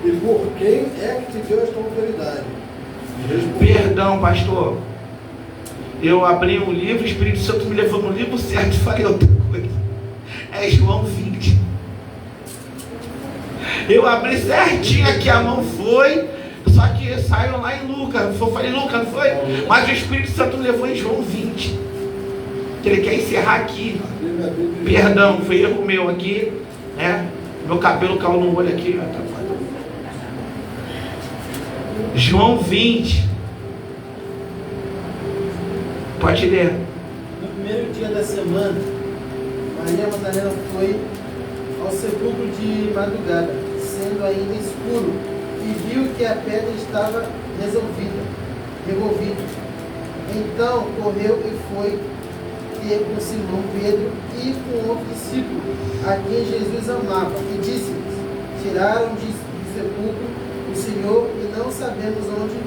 C: e por quem é que te deu esta autoridade?
A: Perdão, pastor. Eu abri um livro, o Espírito Santo me levou no livro certo e falei outra coisa. É João 20. Eu abri certinho aqui, a mão foi, só que saiu lá em Lucas. Eu falei, Lucas, não foi? Mas o Espírito Santo me levou em João 20. Ele quer encerrar aqui. Perdão, foi erro meu aqui, né? Meu cabelo caiu no olho aqui. João 20. Pode ler.
H: No primeiro dia da semana, Maria Madalena foi ao sepulcro de madrugada, sendo ainda escuro, e viu que a pedra estava removida. Então correu e foi ter com Simão Pedro e com outro discípulo, a quem Jesus amava, e disse-lhes: tiraram do sepulcro o Senhor e não sabemos onde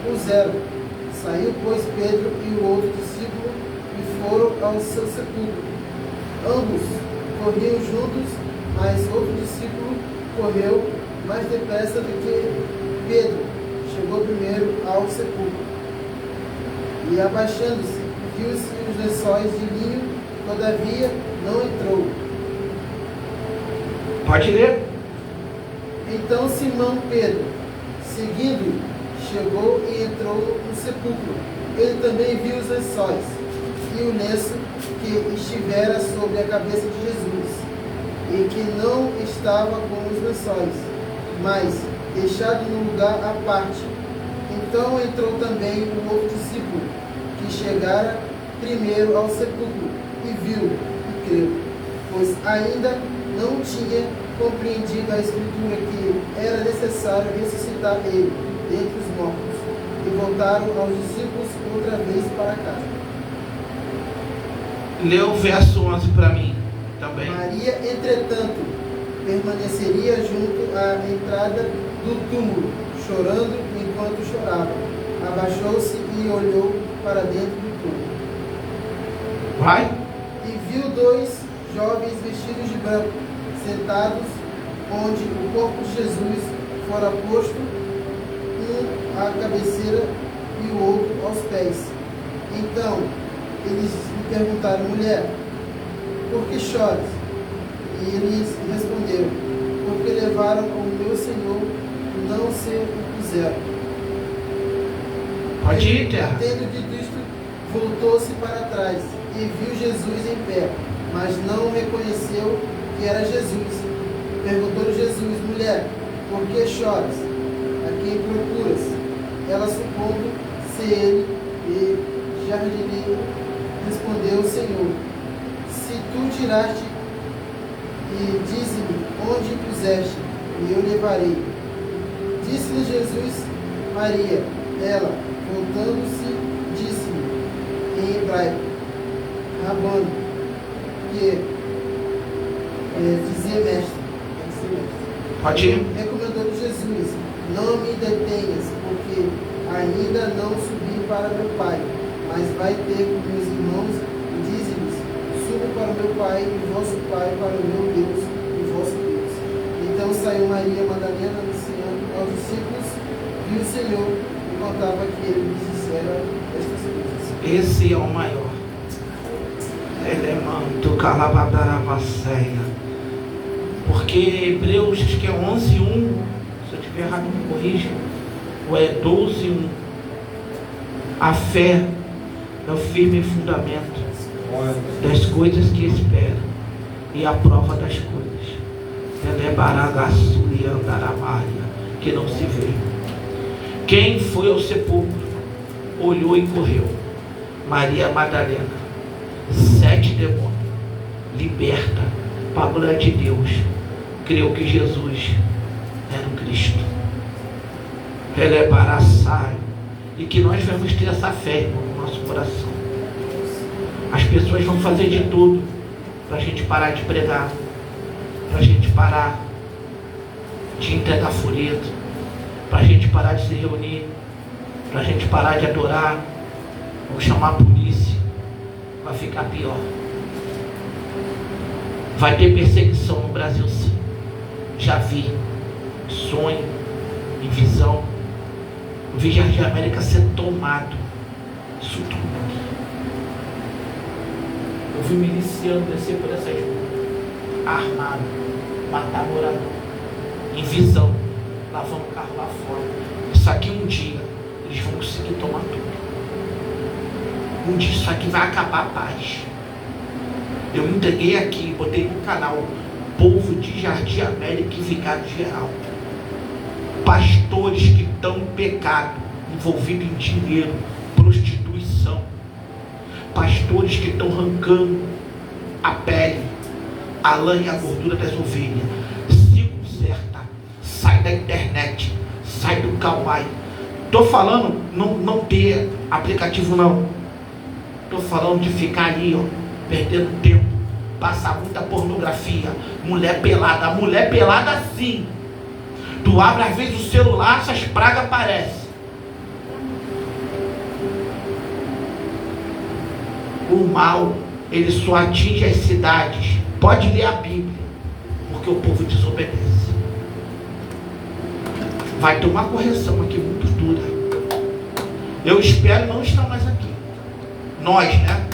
H: puseram. Saiu, pois, Pedro e o outro discípulo e foram ao seu sepulcro. Ambos corriam juntos, mas outro discípulo correu mais depressa do que Pedro. Chegou primeiro ao sepulcro. E abaixando-se, viu-se os lençóis de linho, todavia não entrou.
A: Pode ler.
H: Então Simão Pedro, seguindo, chegou e entrou no sepulcro. Ele também viu os lençóis e o lenço que estivera sobre a cabeça de Jesus, e que não estava com os lençóis, mas deixado num lugar à parte. Então entrou também um outro discípulo, que chegara primeiro ao sepulcro, e viu e creu, pois ainda não tinha compreendido a Escritura que era necessário ressuscitar ele dentre os mortos, e voltaram aos discípulos outra vez para casa.
A: Lê o verso 11 para mim também.
H: Maria, entretanto, permaneceria junto à entrada do túmulo, chorando enquanto chorava. Abaixou-se e olhou para dentro do túmulo.
A: Vai.
H: E viu dois jovens vestidos de branco, sentados onde o corpo de Jesus fora posto, um à cabeceira e o outro aos pés. Então eles lhe perguntaram: mulher, por que choras? E eles responderam: porque levaram o meu Senhor e não se o puseram.
A: Pode ir, terra.
H: Tendo dito isto, voltou-se para trás e viu Jesus em pé, mas não reconheceu que era Jesus. Perguntou-lhe Jesus: mulher, por que choras? A quem procuras? Ela, supondo ser ele, e já lhe respondeu o Senhor: se tu tiraste, e dize-me onde puseste, e eu levarei. Disse-lhe Jesus: Maria. Ela, voltando-se, disse-lhe em hebraico: Rabone, que dizia mestre.
A: Pode ir.
H: Recomendou-lhe Jesus: não me detenhas, porque ainda não subi para meu Pai, mas vai ter com meus irmãos e dize-lhes: subo para o meu Pai e vosso Pai, para o meu Deus e vosso Deus. Então saiu Maria Madalena anunciando aos discípulos, viu o Senhor e contava que ele lhes dissera estas coisas.
A: Esse é o maior. Ele é manto calabadarabaceia. Porque Hebreus, acho que é 11:1, se eu estiver errado me corrija, ou é 12:1. A fé é o firme fundamento das coisas que espera e a prova das coisas. Ela é baragaçu e andaramária, que não se vê. Quem foi ao sepulcro, olhou e correu. Maria Madalena, 7 demônios, liberta, para a glória de Deus, creu que Jesus era o Cristo. Ela é baraçai. E que nós vamos ter essa fé, irmão, no nosso coração. As pessoas vão fazer de tudo para a gente parar de pregar, para a gente parar de entregar folheto, para a gente parar de se reunir, para a gente parar de adorar. Vou chamar a polícia, vai ficar pior. Vai ter perseguição no Brasil, sim. Já vi, sonho, em visão. Eu vi Jardim América ser tomado. Isso tudo. Eu vi miliciano descer por essas ruas, armado, matar morador, em visão, lavando o carro lá fora. Isso aqui um dia eles vão conseguir tomar tudo. Um dia isso aqui vai acabar a paz. Eu entreguei aqui, botei no canal Povo de Jardim América e Vigário Geral. Pastores que estão em pecado, envolvidos em dinheiro, prostituição. Pastores que estão arrancando a pele, a lã e a gordura das ovelhas. Se conserta, sai da internet, sai do Kawaii. Estou falando não ter aplicativo não. Estou falando de ficar ali, ó, perdendo tempo, passar muita pornografia, mulher pelada sim. Tu abre às vezes o celular, essas pragas aparecem. O mal, ele só atinge as cidades. Pode ler a Bíblia, porque o povo desobedece. Vai ter uma correção aqui muito dura. Eu espero não estar mais aqui. Nós, né?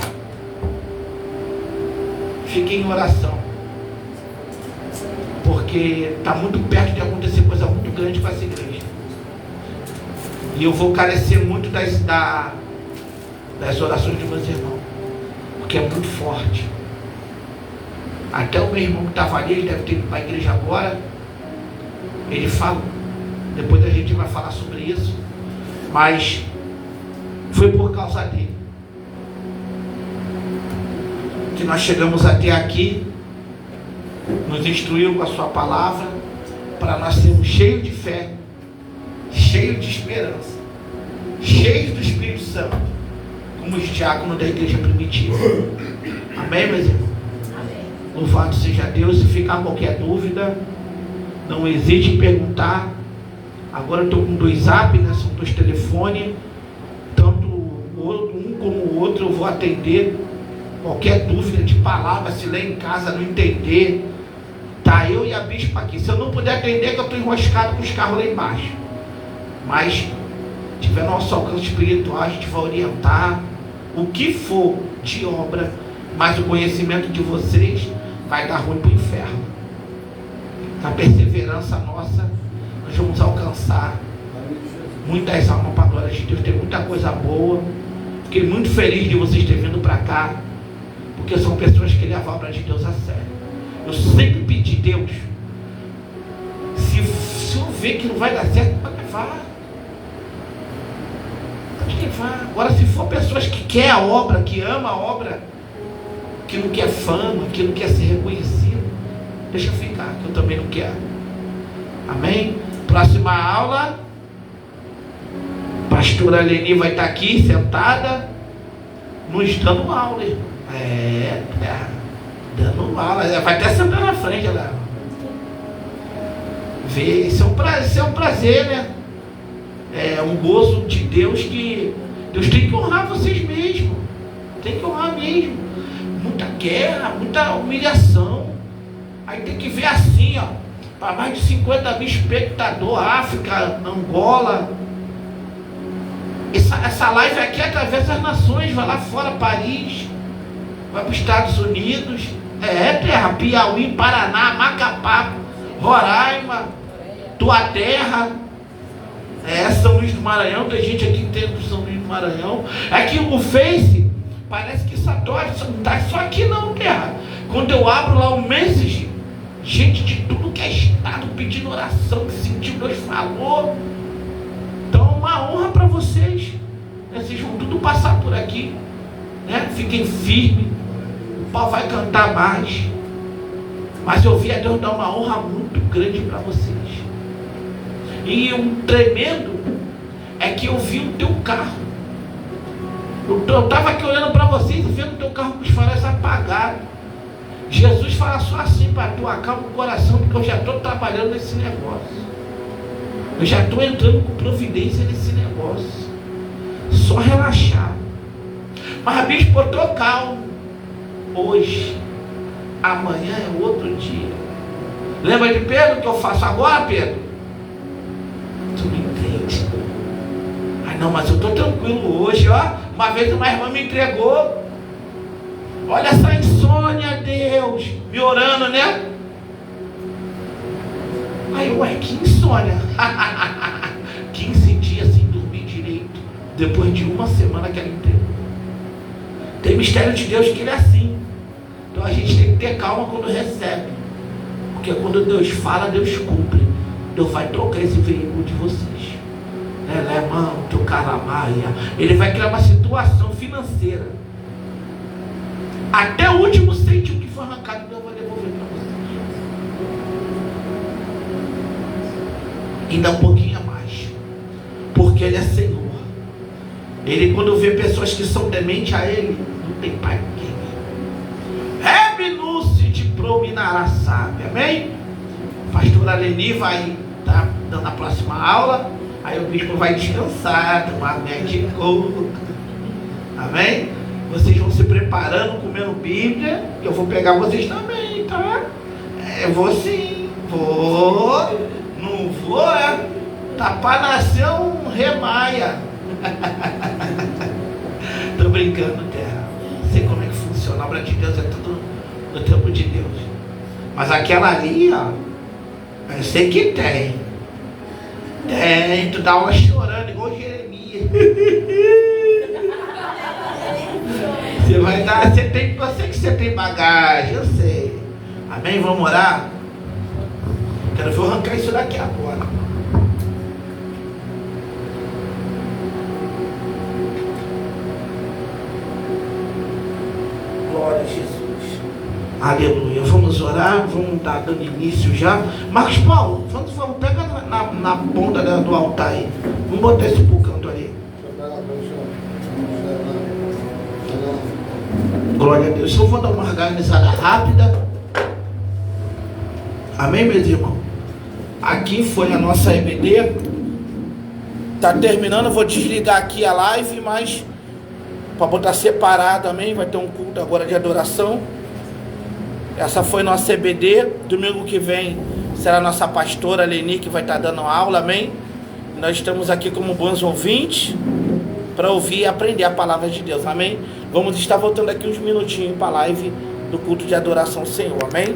A: Fiquem em oração, porque está muito perto de acontecer coisa muito grande com essa igreja. E eu vou carecer muito das orações de meus irmãos, porque é muito forte. Até o meu irmão que estava ali, ele deve ter ido para a igreja agora, ele falou. Depois a gente vai falar sobre isso, mas foi por causa dele que nós chegamos até aqui. Nos instruiu com a sua palavra, para nós sermos cheios de fé, cheios de esperança, cheios do Espírito Santo, como os diáconos da igreja primitiva. Amém, meus irmãos? Amém. Louvado seja Deus. Se ficar qualquer dúvida, não hesite em perguntar. Agora eu estou com 2 zap, né? São 2 telefones, tanto um como o outro eu vou atender. Qualquer dúvida de palavra, se ler em casa não entender, tá eu e a bispa aqui. Se eu não puder atender, que eu estou enroscado com os carros lá embaixo. Mas, se tiver nosso alcance espiritual, a gente vai orientar o que for de obra, mas o conhecimento de vocês vai dar ruim para o inferno. Na perseverança nossa, nós vamos alcançar muitas almas para a glória de Deus. Tem muita coisa boa. Fiquei muito feliz de vocês terem vindo para cá, porque são pessoas que levam a obra de Deus a sério. Eu sempre pedi, Deus, se eu ver que não vai dar certo, pode levar. Pode levar. Agora, se for pessoas que querem a obra, que amam a obra, que não quer fama, que não quer ser reconhecido, deixa eu ficar, que eu também não quero. Amém? Próxima aula, pastora Leni vai estar aqui sentada, nos dando aula, irmão. Dando aula, vai até sentar na frente, ela vê, isso é um prazer, né? É um gozo de Deus, que Deus tem que honrar vocês mesmo, tem que honrar mesmo. Muita guerra, muita humilhação, aí tem que ver assim, ó, para mais de 50 mil espectadores, África, Angola. Essa live aqui atravessa as nações, vai lá fora, Paris, vai para os Estados Unidos, terra, Piauí, Paraná, Macapá, Roraima, tua terra, São Luís do Maranhão. Tem gente aqui dentro do São Luís do Maranhão. Aqui o Face parece que satori, não está só aqui não, terra. Quando eu abro lá o message, gente de tudo que é estado pedindo oração, que sentiu Deus falou. Então é uma honra para vocês, né? Vocês vão tudo passar por aqui, né? Fiquem firmes, o pau vai cantar mais, mas eu vi a Deus dar uma honra muito grande para vocês. E um tremendo é que eu vi o teu carro, Eu estava aqui olhando para vocês e vendo o teu carro com os faróis apagados. Jesus fala só assim para tu, acalma o coração, porque eu já estou trabalhando nesse negócio. Eu já estou entrando com providência nesse negócio. Só relaxar. Mas bispo, eu estou calmo. Hoje, amanhã é outro dia. Lembra de Pedro que eu faço agora, Pedro? Tu não entende. Ai não, mas eu estou tranquilo hoje, ó. Uma vez uma irmã me entregou. Olha essa insônia, Deus. Me orando, né? Aí, ué, que insônia. 15 dias sem dormir direito. Depois de uma semana que ela entregou. Tem mistério de Deus que ele é assim. Então a gente tem que ter calma quando recebe. Porque quando Deus fala, Deus cumpre. Deus vai trocar esse veículo de vocês. Lemão, teu calamaia. Ele vai criar uma situação financeira. Até o último cêntimo que for arrancado, Deus vai devolver para vocês. Ainda um pouquinho a mais. Porque Ele é Senhor. Ele, quando vê pessoas que são tementes a Ele, não tem pai ninguém. Rebe-se de prominar a sábia. Amém? Pastora Leni vai estar dando a próxima aula. Aí o bispo vai descansar, tomar minha de coco. Amém? Vocês vão se preparando, comendo Bíblia. E eu vou pegar vocês também, tá? Eu vou sim. Vou. Não vou, é? Tapar nasceu um remaia. Tô brincando, terra. Não sei como é que funciona. A obra de Deus é tudo no tempo de Deus. Mas aquela ali, ó, eu sei que tem. Tem, tu dá uma chorando igual Jeremias. Você vai dar, você tem, eu sei que você tem bagagem, eu sei. Amém? Vamos orar? Quero ver eu arrancar isso daqui agora. Glória a Jesus. Aleluia. Vamos orar, vamos estar dando início já. Marcos Paulo, vamos, pega na ponta do altar aí. Vamos botar isso pro canto ali. Glória a Deus. Eu vou dar uma organizada rápida. Amém, meus irmãos? Aqui foi a nossa EBD. Tá terminando, eu vou desligar aqui a live, mas para botar separado, amém? Vai ter um culto agora de adoração. Essa foi nossa EBD. Domingo que vem será a nossa pastora Leni que vai estar dando aula, amém? Nós estamos aqui como bons ouvintes para ouvir e aprender a palavra de Deus, amém? Vamos estar voltando aqui uns minutinhos para a live do culto de adoração ao Senhor, amém?